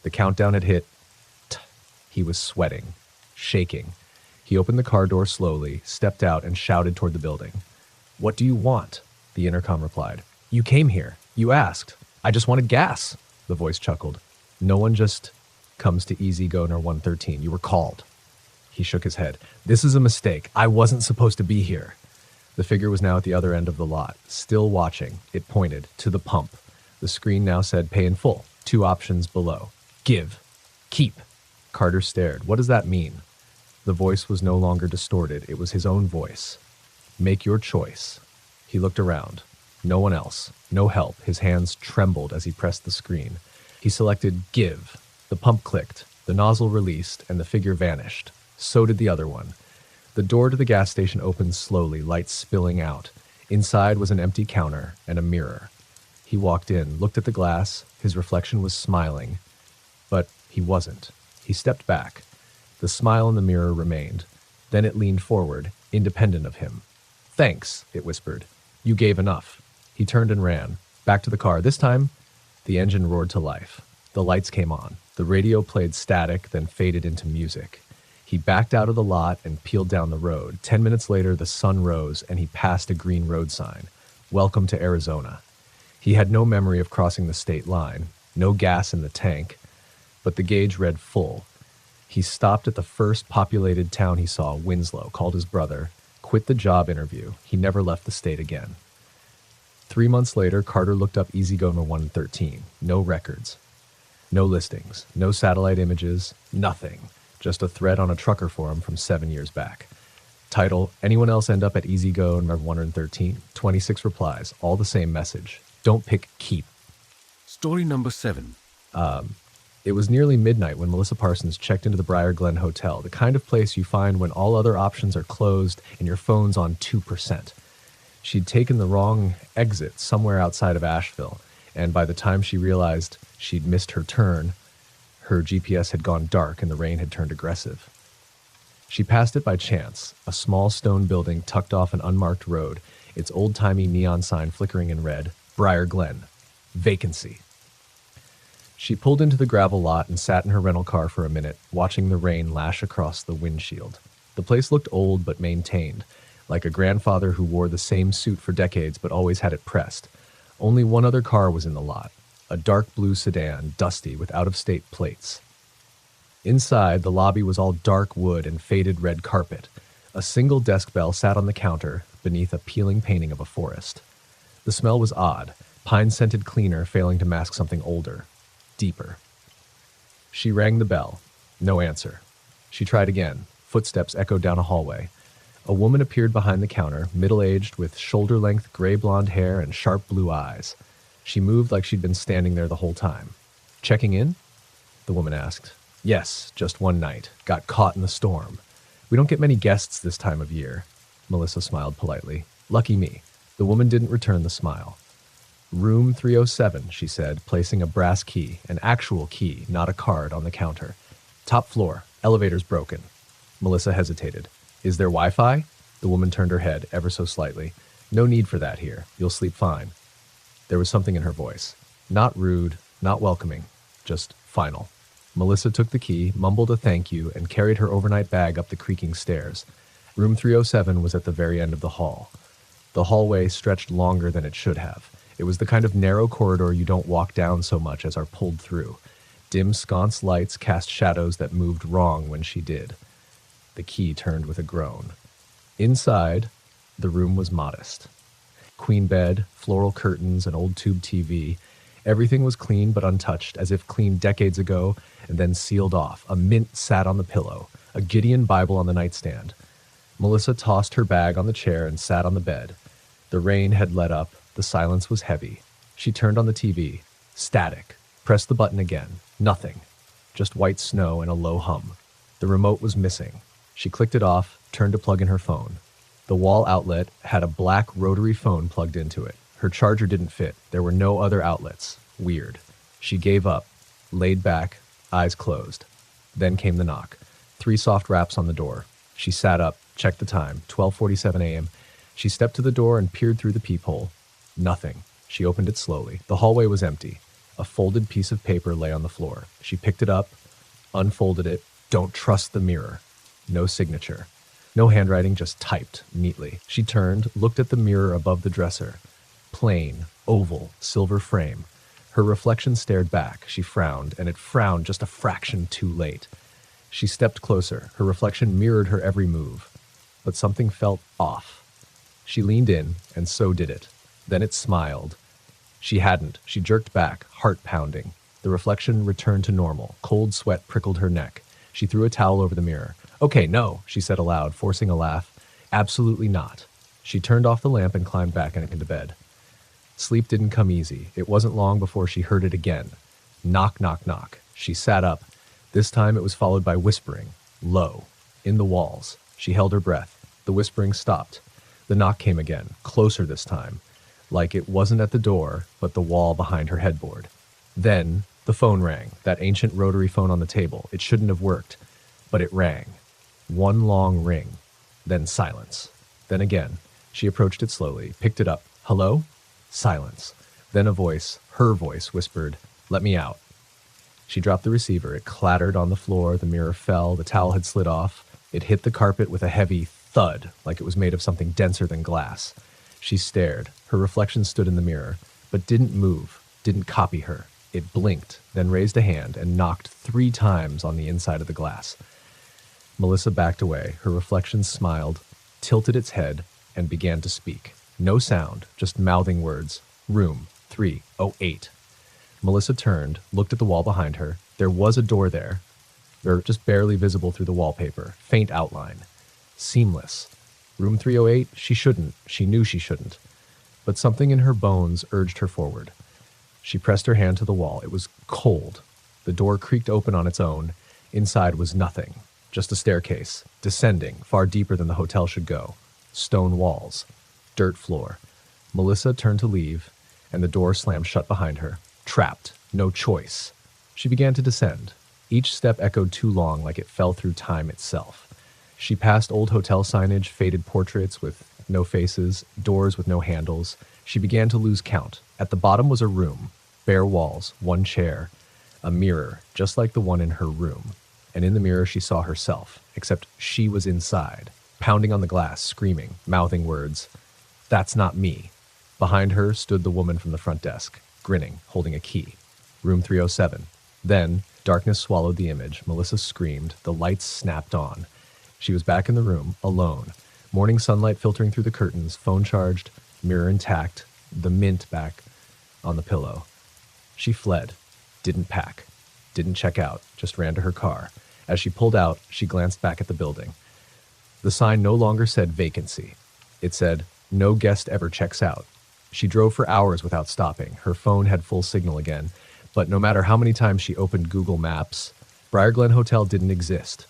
The countdown had hit. He was sweating, shaking. He opened the car door slowly, stepped out, and shouted toward the building. What do you want? The intercom replied. You came here. You asked. I just wanted gas, the voice chuckled. No one just comes to Easy Goner 113. You were called. He shook his head. This is a mistake. I wasn't supposed to be here. The figure was now at the other end of the lot, still watching. It pointed to the pump. The screen now said pay in full. 2 options below. Give. Keep. Carter stared. What does that mean? The voice was no longer distorted. It was his own voice. Make your choice. He looked around. No one else. No help. His hands trembled as he pressed the screen. He selected give. The pump clicked. The nozzle released, and the figure vanished. So did the other one. The door to the gas station opened slowly, lights spilling out. Inside was an empty counter and a mirror. He walked in, looked at the glass. His reflection was smiling. But he wasn't. He stepped back. The smile in the mirror remained. Then it leaned forward, independent of him. Thanks, it whispered. You gave enough. He turned and ran. Back to the car. This time, the engine roared to life. The lights came on. The radio played static, then faded into music. He backed out of the lot and peeled down the road. 10 minutes later, the sun rose, and he passed a green road sign. Welcome to Arizona. He had no memory of crossing the state line. No gas in the tank. But the gauge read full. He stopped at the first populated town he saw, Winslow, called his brother, quit the job interview. He never left the state again. 3 months later, Carter looked up Easy Goner 113. No records. No listings. No satellite images. Nothing. Just a thread on a trucker forum from 7 years back. Title, anyone else end up at Easy Goner 113? 26 replies, all the same message. Don't pick keep. Story number 7. It was nearly midnight when Melissa Parsons checked into the Briar Glen Hotel, the kind of place you find when all other options are closed and your phone's on 2%. She'd taken the wrong exit somewhere outside of Asheville, and by the time she realized she'd missed her turn, her GPS had gone dark and the rain had turned aggressive. She passed it by chance, a small stone building tucked off an unmarked road, its old-timey neon sign flickering in red, Briar Glen. Vacancy. She pulled into the gravel lot and sat in her rental car for a minute, watching the rain lash across the windshield. The place looked old but maintained, like a grandfather who wore the same suit for decades but always had it pressed. Only one other car was in the lot, a dark blue sedan, dusty with out-of-state plates. Inside, the lobby was all dark wood and faded red carpet. A single desk bell sat on the counter beneath a peeling painting of a forest. The smell was odd, pine-scented cleaner failing to mask something older. Deeper. She rang the bell. No answer. She tried again. Footsteps echoed down a hallway. A woman appeared behind the counter, middle-aged with shoulder-length gray-blonde hair and sharp blue eyes. She moved like she'd been standing there the whole time. Checking in? The woman asked. Yes, just one night. Got caught in the storm. We don't get many guests this time of year. Melissa smiled politely. Lucky me. The woman didn't return the smile. Room 307, she said, placing a brass key, an actual key, not a card, on the counter. Top floor. Elevator's broken. Melissa hesitated. Is there Wi-Fi? The woman turned her head ever so slightly. No need for that here. You'll sleep fine. There was something in her voice. Not rude, not welcoming, just final. Melissa took the key, mumbled a thank you, and carried her overnight bag up the creaking stairs. Room 307 was at the very end of the hall. The hallway stretched longer than it should have. It was the kind of narrow corridor you don't walk down so much as are pulled through. Dim sconce lights cast shadows that moved wrong when she did. The key turned with a groan. Inside, the room was modest. Queen bed, floral curtains, an old tube TV. Everything was clean but untouched, as if cleaned decades ago and then sealed off. A mint sat on the pillow, a Gideon Bible on the nightstand. Melissa tossed her bag on the chair and sat on the bed. The rain had let up. The silence was heavy. She turned on the TV. Static. Pressed the button again. Nothing. Just white snow and a low hum. The remote was missing. She clicked it off, turned to plug in her phone. The wall outlet had a black rotary phone plugged into it. Her charger didn't fit. There were no other outlets. Weird. She gave up, laid back, eyes closed. Then came the knock. 3 soft raps on the door. She sat up, checked the time, 12:47 a.m. She stepped to the door and peered through the peephole. Nothing. She opened it slowly. The hallway was empty. A folded piece of paper lay on the floor. She picked it up, unfolded it. Don't trust the mirror. No signature. No handwriting, just typed neatly. She turned, looked at the mirror above the dresser. Plain, oval, silver frame. Her reflection stared back. She frowned, and it frowned just a fraction too late. She stepped closer. Her reflection mirrored her every move. But something felt off. She leaned in, and so did it. Then it smiled. She hadn't. She jerked back, heart pounding. The reflection returned to normal. Cold sweat prickled her neck. She threw a towel over the mirror. Okay, no, she said aloud, forcing a laugh. Absolutely not. She turned off the lamp and climbed back into bed. Sleep didn't come easy. It wasn't long before she heard it again. Knock, knock, knock. She sat up. This time it was followed by whispering. Low. In the walls. She held her breath. The whispering stopped. The knock came again, closer this time. Like it wasn't at the door, but the wall behind her headboard. Then the phone rang, that ancient rotary phone on the table. It shouldn't have worked, but it rang. One long ring, then silence. Then again. She approached it slowly, picked it up. Hello? Silence. Then a voice, her voice, whispered, Let me out. She dropped the receiver. It clattered on the floor. The mirror fell. The towel had slid off. It hit the carpet with a heavy thud, like it was made of something denser than glass. She stared. Her reflection stood in the mirror, but didn't move, didn't copy her. It blinked, then raised a hand and knocked 3 times on the inside of the glass. Melissa backed away. Her reflection smiled, tilted its head, and began to speak. No sound, just mouthing words. Room 308. Melissa turned, looked at the wall behind her. There was a door there. They're just barely visible through the wallpaper. Faint outline. Seamless. Room 308? She knew she shouldn't. But something in her bones urged her forward. She pressed her hand to the wall. It was cold. The door creaked open on its own. Inside was nothing. Just a staircase, descending, far deeper than the hotel should go. Stone walls. Dirt floor. Melissa turned to leave, and the door slammed shut behind her. Trapped. No choice. She began to descend. Each step echoed too long, like it fell through time itself. She passed old hotel signage, faded portraits with no faces, doors with no handles. She began to lose count. At the bottom was a room. Bare walls, 1 chair. A mirror, just like the one in her room. And in the mirror she saw herself, except she was inside, pounding on the glass, screaming, mouthing words. That's not me. Behind her stood the woman from the front desk, grinning, holding a key. Room 307. Then, darkness swallowed the image. Melissa screamed. The lights snapped on. She was back in the room, alone. Morning sunlight filtering through the curtains, phone charged, mirror intact, the mint back on the pillow. She fled. Didn't pack. Didn't check out. Just ran to her car. As she pulled out, she glanced back at the building. The sign no longer said vacancy. It said, No guest ever checks out. She drove for hours without stopping. Her phone had full signal again, but no matter how many times she opened Google Maps, Briar Glen Hotel didn't exist.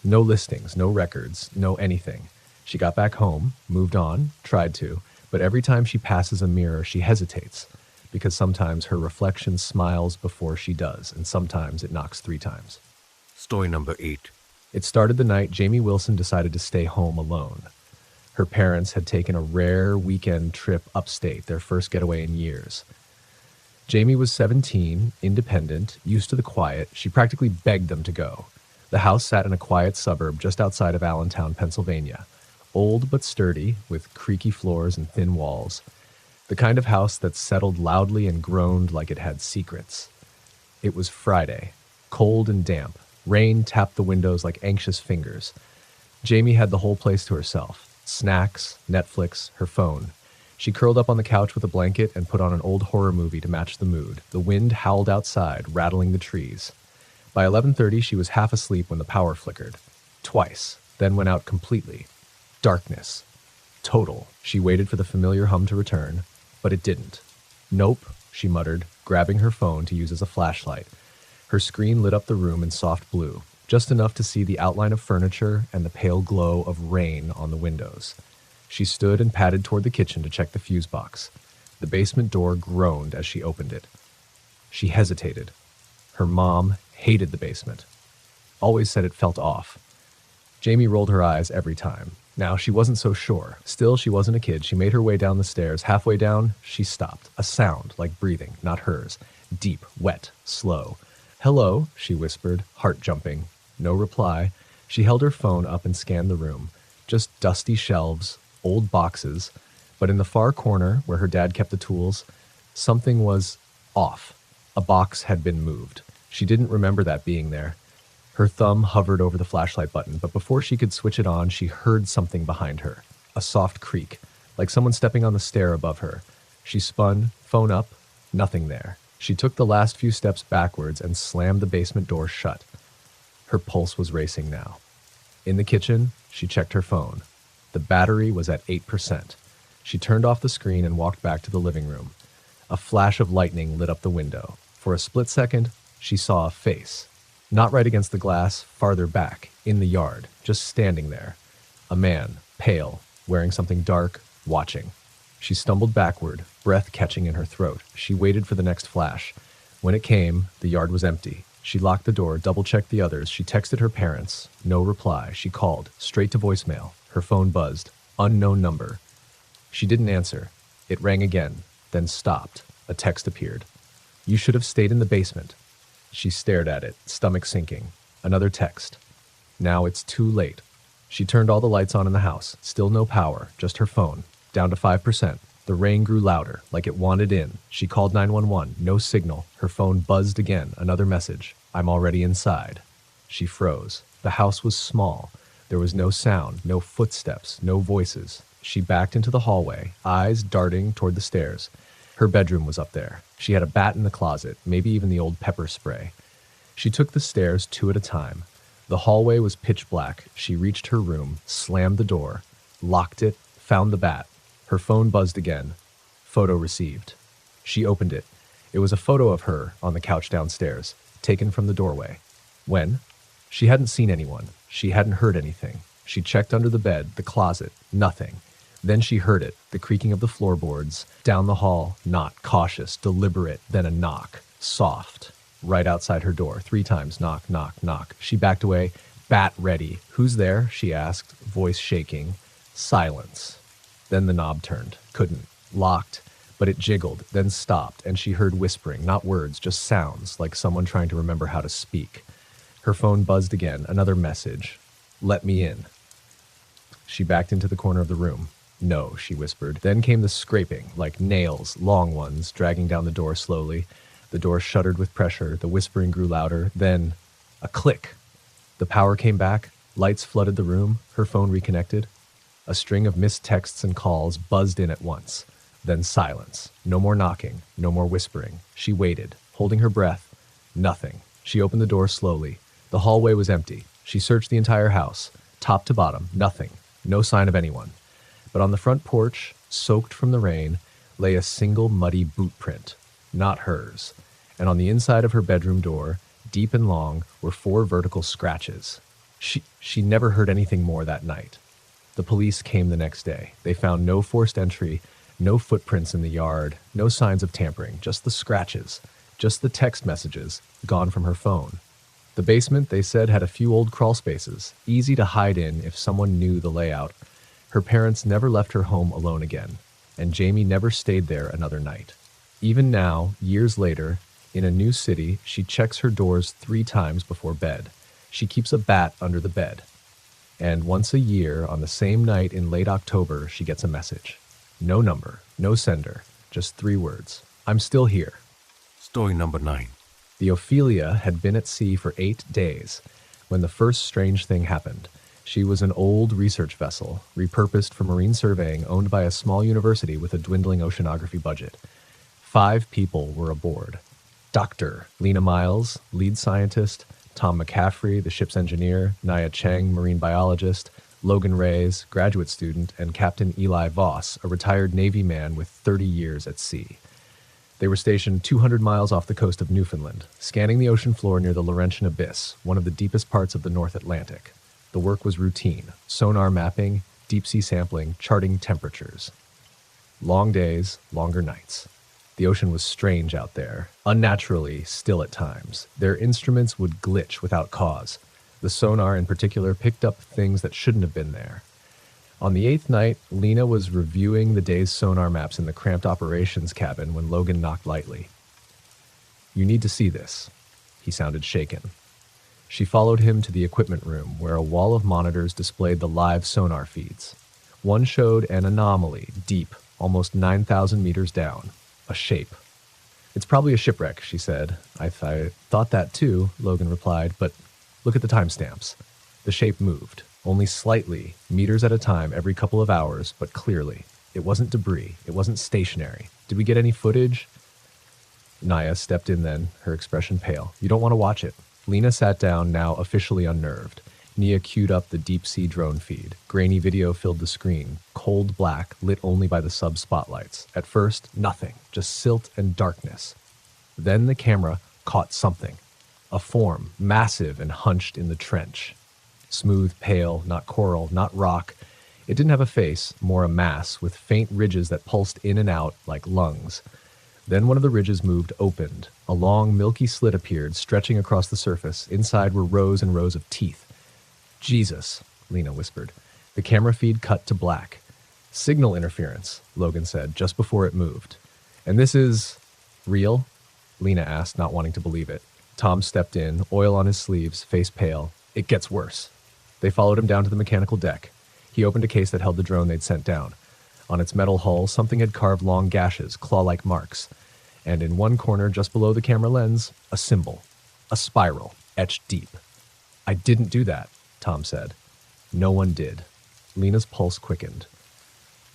No listings, no records, no anything. She got back home, moved on, tried to, but every time she passes a mirror, she hesitates, because sometimes her reflection smiles before she does, and sometimes it knocks 3 times. Story number 8. It started the night Jamie Wilson decided to stay home alone. Her parents had taken a rare weekend trip upstate, their first getaway in years. Jamie was 17, independent, used to the quiet. She practically begged them to go. The house sat in a quiet suburb just outside of Allentown, Pennsylvania. Old but sturdy, with creaky floors and thin walls. The kind of house that settled loudly and groaned like it had secrets. It was Friday, cold and damp. Rain tapped the windows like anxious fingers. Jamie had the whole place to herself. Snacks, Netflix, her phone. She curled up on the couch with a blanket and put on an old horror movie to match the mood. The wind howled outside, rattling the trees. By 11:30, she was half asleep when the power flickered. Twice, then went out completely. Darkness. Total. She waited for the familiar hum to return, but it didn't. Nope, she muttered, grabbing her phone to use as a flashlight. Her screen lit up the room in soft blue, just enough to see the outline of furniture and the pale glow of rain on the windows. She stood and padded toward the kitchen to check the fuse box. The basement door groaned as she opened it. She hesitated. Her mom hated the basement. Always said it felt off. Jamie rolled her eyes every time. Now she wasn't so sure. Still, she wasn't a kid. She made her way down the stairs. Halfway down, she stopped. A sound, like breathing, not hers. Deep, wet, slow. "Hello," she whispered, heart jumping. No reply. She held her phone up and scanned the room. Just dusty shelves, old boxes. But in the far corner, where her dad kept the tools, something was off. A box had been moved. She didn't remember that being there. Her thumb hovered over the flashlight button, but before she could switch it on, she heard something behind her. A soft creak, like someone stepping on the stair above her. She spun, phone up, nothing there. She took the last few steps backwards and slammed the basement door shut. Her pulse was racing now. In the kitchen, she checked her phone. The battery was at 8%. She turned off the screen and walked back to the living room. A flash of lightning lit up the window. For a split second, she saw a face. Not right against the glass, farther back, in the yard, just standing there. A man, pale, wearing something dark, watching. She stumbled backward, breath catching in her throat. She waited for the next flash. When it came, the yard was empty. She locked the door, double-checked the others. She texted her parents. No reply. She called, straight to voicemail. Her phone buzzed. Unknown number. She didn't answer. It rang again, then stopped. A text appeared. "You should have stayed in the basement." She stared at it, stomach sinking. Another text. "Now it's too late." She turned all the lights on in the house. Still no power, just her phone. Down to 5%. The rain grew louder, like it wanted in. She called 911. No signal. Her phone buzzed again. Another message. "I'm already inside." She froze. The house was small. There was no sound, no footsteps, no voices. She backed into the hallway, eyes darting toward the stairs. Her bedroom was up there. She had a bat in the closet, maybe even the old pepper spray. She took the stairs 2 at a time. The hallway was pitch black. She reached her room, slammed the door, locked it, found the bat. Her phone buzzed again. Photo received. She opened it. It was a photo of her on the couch downstairs, taken from the doorway. When? She hadn't seen anyone. She hadn't heard anything. She checked under the bed, the closet, nothing. Then she heard it, the creaking of the floorboards. Down the hall, not cautious, deliberate, then a knock. Soft. Right outside her door. 3 times, knock, knock, knock. She backed away. "Bat ready." "Who's there?" she asked, voice shaking. Silence. Then the knob turned. Couldn't. Locked. But it jiggled, then stopped, and she heard whispering, not words, just sounds, like someone trying to remember how to speak. Her phone buzzed again, another message. "Let me in." She backed into the corner of the room. "No," she whispered. Then came the scraping, like nails, long ones, dragging down the door slowly. The door shuddered with pressure. The whispering grew louder. Then, a click. The power came back. Lights flooded the room. Her phone reconnected. A string of missed texts and calls buzzed in at once. Then silence. No more knocking. No more whispering. She waited, holding her breath. Nothing. She opened the door slowly. The hallway was empty. She searched the entire house, top to bottom. Nothing. No sign of anyone. But on the front porch, soaked from the rain, lay a single muddy boot print, not hers, and on the inside of her bedroom door, deep and long, were 4 vertical scratches. She never heard anything more that night. The police came the next day. They found no forced entry, no footprints in the yard, no signs of tampering, just the scratches, just the text messages, gone from her phone. The basement, they said, had a few old crawl spaces, easy to hide in if someone knew the layout. Her parents never left her home alone again, and Jamie never stayed there another night. Even now, years later, in a new city, she checks her doors 3 times before bed. She keeps a bat under the bed. And once a year, on the same night in late October, she gets a message. No number, no sender, just 3 words. I'm still here. Story number 9. The Ophelia had been at sea for 8 days when the first strange thing happened. She was an old research vessel, repurposed for marine surveying, owned by a small university with a dwindling oceanography budget. 5 people were aboard. Dr. Lena Miles, lead scientist, Tom McCaffrey, the ship's engineer, Naya Cheng, marine biologist, Logan Reyes, graduate student, and Captain Eli Voss, a retired Navy man with 30 years at sea. They were stationed 200 miles off the coast of Newfoundland, scanning the ocean floor near the Laurentian Abyss, one of the deepest parts of the North Atlantic. The work was routine: sonar mapping, deep-sea sampling, charting temperatures. Long days, longer nights. The ocean was strange out there, unnaturally still at times. Their instruments would glitch without cause. The sonar in particular picked up things that shouldn't have been there. On the 8th night, Lena was reviewing the day's sonar maps in the cramped operations cabin when Logan knocked lightly. "You need to see this." He sounded shaken. She followed him to the equipment room, where a wall of monitors displayed the live sonar feeds. One showed an anomaly, deep, almost 9,000 meters down. A shape. "It's probably a shipwreck," she said. I thought that too," Logan replied, "but look at the timestamps." The shape moved, only slightly, meters at a time every couple of hours, but clearly. It wasn't debris. It wasn't stationary. "Did we get any footage?" Naya stepped in then, her expression pale. "You don't want to watch it." Lena sat down, now officially unnerved. Nia queued up the deep-sea drone feed. Grainy video filled the screen, cold black, lit only by the sub-spotlights. At first, nothing, just silt and darkness. Then the camera caught something. A form, massive and hunched in the trench. Smooth, pale, not coral, not rock. It didn't have a face, more a mass, with faint ridges that pulsed in and out like lungs. Then one of the ridges moved, opened. A long, milky slit appeared, stretching across the surface. Inside were rows and rows of teeth. "Jesus," Lena whispered. The camera feed cut to black. "Signal interference," Logan said, just before it moved. "And this is real?" Lena asked, not wanting to believe it. Tom stepped in, oil on his sleeves, face pale. "It gets worse." They followed him down to the mechanical deck. He opened a case that held the drone they'd sent down. On its metal hull, something had carved long gashes, claw-like marks. And in one corner, just below the camera lens, a symbol. A spiral, etched deep. "I didn't do that," Tom said. No one did. Lena's pulse quickened.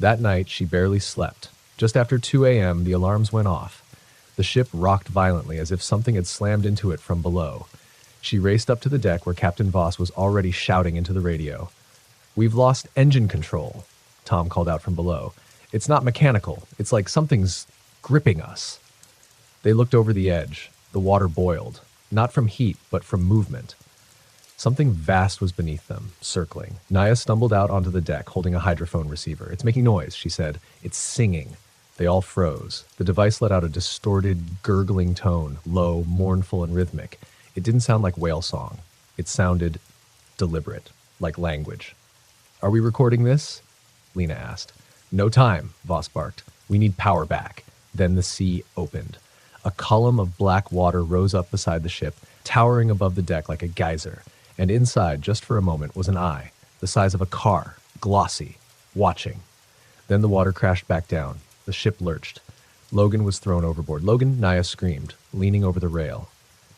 That night, she barely slept. Just after 2 a.m., the alarms went off. The ship rocked violently as if something had slammed into it from below. She raced up to the deck where Captain Voss was already shouting into the radio. "We've lost engine control," Tom called out from below. "It's not mechanical. It's like something's gripping us." They looked over the edge. The water boiled. Not from heat, but from movement. Something vast was beneath them, circling. Naya stumbled out onto the deck, holding a hydrophone receiver. "It's making noise," she said. "It's singing." They all froze. The device let out a distorted, gurgling tone, low, mournful, and rhythmic. It didn't sound like whale song. It sounded deliberate, like language. "Are we recording this?" Lena asked. "No time," Voss barked. "We need power back." Then the sea opened. A column of black water rose up beside the ship, towering above the deck like a geyser. And inside, just for a moment, was an eye, the size of a car, glossy, watching. Then the water crashed back down. The ship lurched. Logan was thrown overboard. "Logan," Naya screamed, leaning over the rail.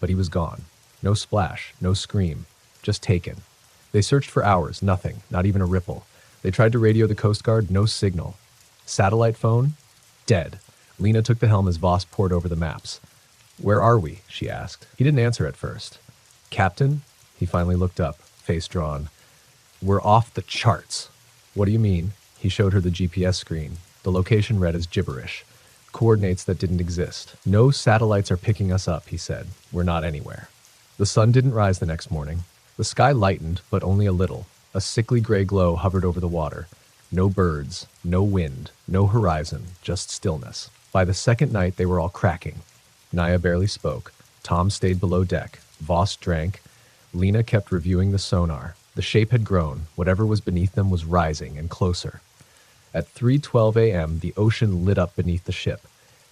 But he was gone. No splash, no scream, just taken. They searched for hours, nothing, not even a ripple. They tried to radio the Coast Guard, no signal. Satellite phone? Dead. Lena took the helm as Voss pored over the maps. "Where are we?" she asked. He didn't answer at first. "Captain?" He finally looked up, face drawn. "We're off the charts." "What do you mean?" He showed her the GPS screen. The location read as gibberish. Coordinates that didn't exist. No satellites are picking us up, he said. We're not anywhere. The sun didn't rise the next morning. The sky lightened, but only a little. A sickly gray glow hovered over the water. No birds, no wind, no horizon, just stillness. By the second night, they were all cracking. Naya barely spoke. Tom stayed below deck. Voss drank. Lena kept reviewing the sonar. The shape had grown. Whatever was beneath them was rising and closer. At 3:12 a.m., the ocean lit up beneath the ship.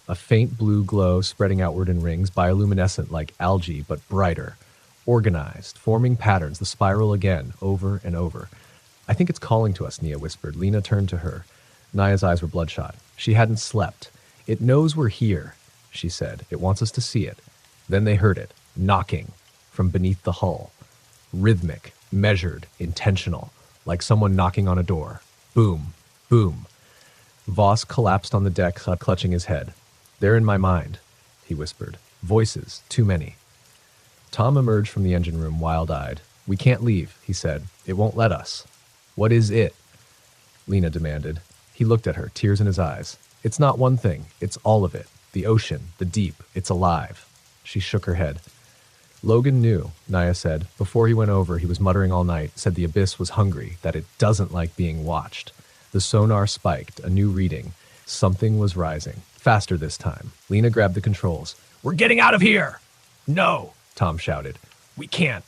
A faint blue glow spreading outward in rings, bioluminescent like algae, but brighter. Organized, forming patterns, the spiral again, over and over. I think it's calling to us, Nia whispered. Lena turned to her. Naya's eyes were bloodshot. She hadn't slept. It knows we're here, she said. It wants us to see it. Then they heard it, knocking, from beneath the hull. Rhythmic, measured, intentional, like someone knocking on a door. Boom, boom. Voss collapsed on the deck, clutching his head. They're in my mind, he whispered. Voices, too many. Tom emerged from the engine room, wild-eyed. We can't leave, he said. It won't let us. What is it? Lena demanded. He looked at her, tears in his eyes. It's not one thing. It's all of it. The ocean, the deep. It's alive. She shook her head. Logan knew, Naya said. Before he went over, he was muttering all night, said the abyss was hungry, that it doesn't like being watched. The sonar spiked, a new reading. Something was rising. Faster this time. Lena grabbed the controls. We're getting out of here! No! Tom shouted. We can't.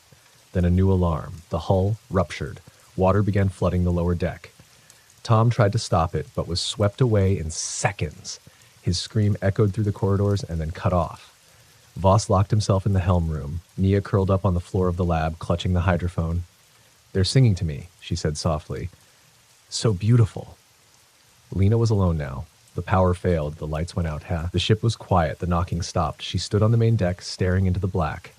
Then a new alarm. The hull ruptured. Water began flooding the lower deck. Tom tried to stop it, but was swept away in seconds. His scream echoed through the corridors and then cut off. Voss locked himself in the helm room. Nia curled up on the floor of the lab, clutching the hydrophone. They're singing to me, she said softly. So beautiful. Lena was alone now. The power failed. The lights went out. The ship was quiet. The knocking stopped. She stood on the main deck, staring into the black.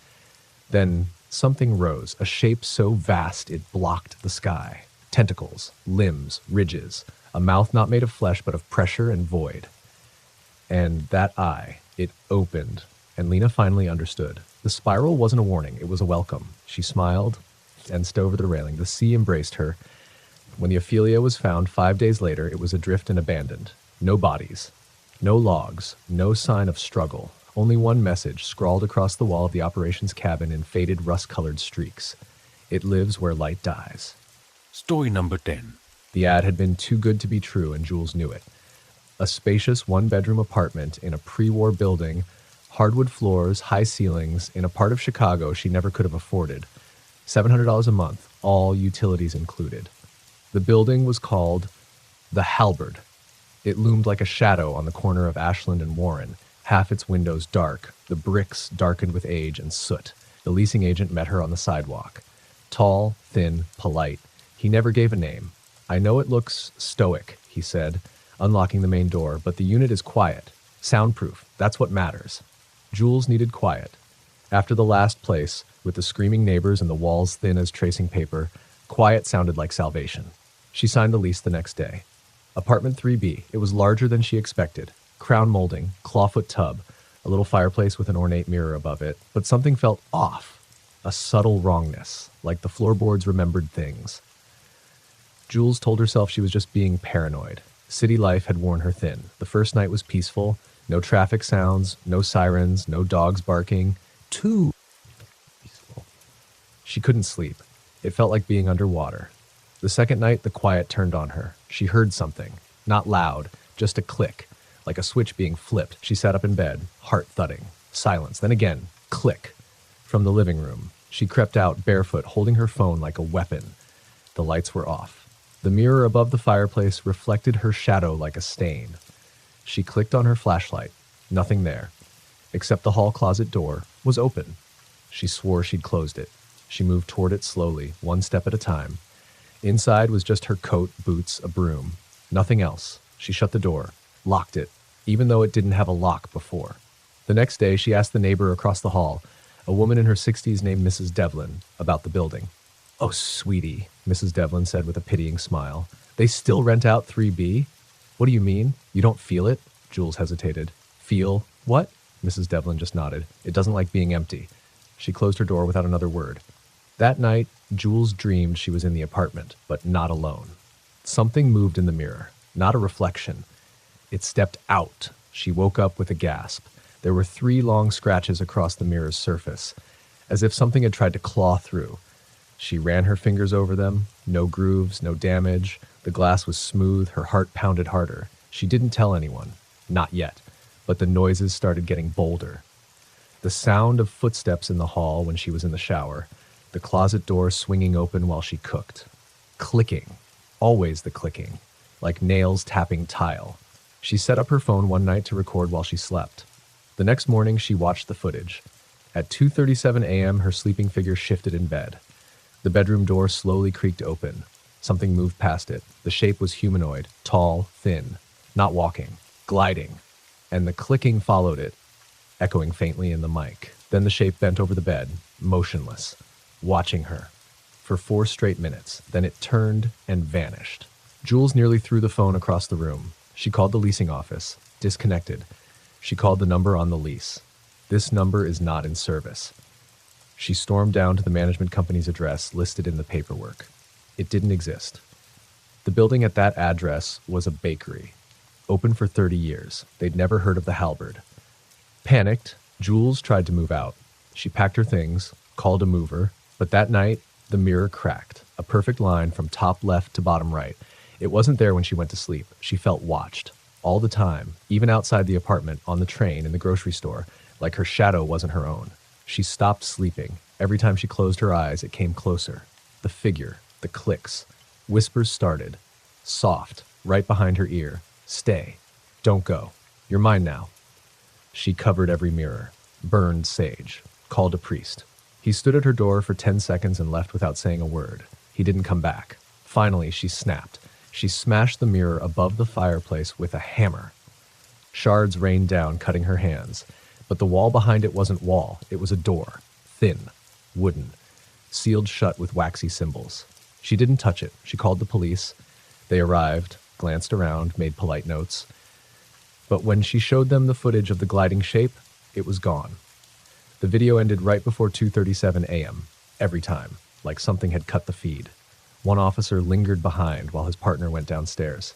Then something rose, a shape so vast it blocked the sky. Tentacles, limbs, ridges, a mouth not made of flesh but of pressure and void. And that eye, it opened, and Lena finally understood. The spiral wasn't a warning, it was a welcome. She smiled and stood over the railing. The sea embraced her. When the Ophelia was found 5 days later, it was adrift and abandoned. No bodies, no logs, no sign of struggle. Only one message scrawled across the wall of the operations cabin in faded rust-colored streaks. It lives where light dies. Story number 10. The ad had been too good to be true, and Jules knew it. A spacious one-bedroom apartment in a pre-war building, hardwood floors, high ceilings, in a part of Chicago she never could have afforded. $700 a month, all utilities included. The building was called the Halberd. It loomed like a shadow on the corner of Ashland and Warren, half its windows dark, the bricks darkened with age and soot. The leasing agent met her on the sidewalk. Tall, thin, polite. He never gave a name. I know it looks stoic, he said, unlocking the main door, but the unit is quiet. Soundproof. That's what matters. Jules needed quiet. After the last place, with the screaming neighbors and the walls thin as tracing paper, quiet sounded like salvation. She signed the lease the next day. Apartment 3B. It was larger than she expected. Crown molding, clawfoot tub, a little fireplace with an ornate mirror above it, but something felt off. A subtle wrongness, like the floorboards remembered things. Jules told herself she was just being paranoid. City life had worn her thin. The first night was peaceful. No traffic sounds, no sirens, no dogs barking. Too peaceful. She couldn't sleep. It felt like being underwater. The second night, the quiet turned on her. She heard something. Not loud, just a click, like a switch being flipped. She sat up in bed, heart thudding. Silence. Then again, click. From the living room, she crept out barefoot, holding her phone like a weapon. The lights were off. The mirror above the fireplace reflected her shadow like a stain. She clicked on her flashlight. Nothing there, except the hall closet door was open. She swore she'd closed it. She moved toward it slowly, one step at a time. Inside was just her coat, boots, a broom. Nothing else. She shut the door, locked it, even though it didn't have a lock before. The next day, she asked the neighbor across the hall, a woman in her 60s named Mrs. Devlin, about the building. "Oh, sweetie," Mrs. Devlin said with a pitying smile. "They still rent out 3B? What do you mean? You don't feel it?" Jules hesitated. "Feel what?" Mrs. Devlin just nodded. "It doesn't like being empty." She closed her door without another word. That night, Jules dreamed she was in the apartment, but not alone. Something moved in the mirror, not a reflection. It stepped out, She woke up with a gasp. There were 3 long scratches across the mirror's surface, as if something had tried to claw through. She ran her fingers over them. No grooves, no damage. The glass was smooth, her heart pounded harder. She didn't tell anyone. Not yet. But the noises started getting bolder. The sound of footsteps in the hall when she was in the shower. The closet door swinging open while she cooked. Clicking. Always the clicking. Like nails tapping tile. She set up her phone one night to record while she slept. The next morning, she watched the footage. At 2:37 a.m., her sleeping figure shifted in bed. The bedroom door slowly creaked open. Something moved past it. The shape was humanoid, tall, thin, not walking, gliding. And the clicking followed it, echoing faintly in the mic. Then the shape bent over the bed, motionless, watching her. For 4 straight minutes. Then it turned and vanished. Jules nearly threw the phone across the room. She called the leasing office. Disconnected. She called the number on the lease. This number is not in service. She stormed down to the management company's address listed in the paperwork. It didn't exist. The building at that address was a bakery, open for 30 years. They'd never heard of the Halberd. Panicked, Jules tried to move out. She packed her things, called a mover, but that night, the mirror cracked, a perfect line from top left to bottom right. It wasn't there when she went to sleep. She felt watched, all the time, even outside the apartment, on the train, in the grocery store, like her shadow wasn't her own. She stopped sleeping. Every time she closed her eyes, it came closer. The figure, the clicks. Whispers started. Soft, right behind her ear. Stay. Don't go. You're mine now. She covered every mirror. Burned sage. Called a priest. He stood at her door for 10 seconds and left without saying a word. He didn't come back. Finally, she snapped. She smashed the mirror above the fireplace with a hammer. Shards rained down, cutting her hands. But the wall behind it wasn't wall. It was a door. Thin. Wooden. Sealed shut with waxy symbols. She didn't touch it. She called the police. They arrived, glanced around, made polite notes. But when she showed them the footage of the gliding shape, it was gone. The video ended right before 2:37 a.m. Every time, like something had cut the feed. One officer lingered behind while his partner went downstairs.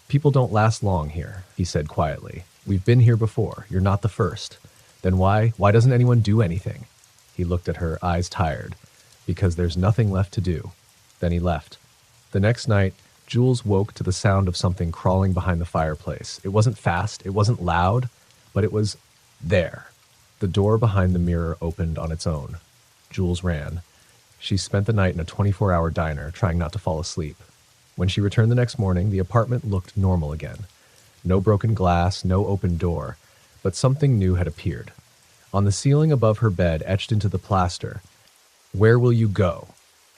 "People don't last long here," he said quietly. "We've been here before. You're not the first. Then why doesn't anyone do anything?" He looked at her, eyes tired. "Because there's nothing left to do." Then he left. The next night, Jules woke to the sound of something crawling behind the fireplace. It wasn't fast, it wasn't loud, but it was there. The door behind the mirror opened on its own. Jules ran. She spent the night in a 24-hour diner, trying not to fall asleep. When she returned the next morning, the apartment looked normal again. No broken glass, no open door, but something new had appeared. On the ceiling above her bed, etched into the plaster, "Where will you go?"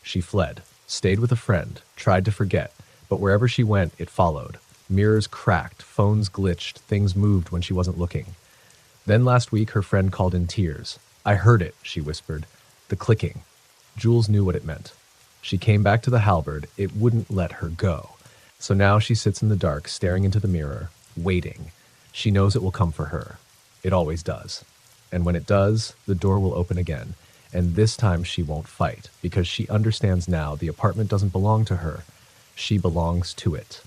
She fled, stayed with a friend, tried to forget, but wherever she went, it followed. Mirrors cracked, phones glitched, things moved when she wasn't looking. Then last week, her friend called in tears. "I heard it," she whispered. The clicking. Jules knew what it meant. She came back to the Halberd. It wouldn't let her go. So now she sits in the dark, staring into the mirror, waiting. She knows it will come for her. It always does. And when it does, the door will open again. And this time she won't fight, because she understands now the apartment doesn't belong to her. She belongs to it.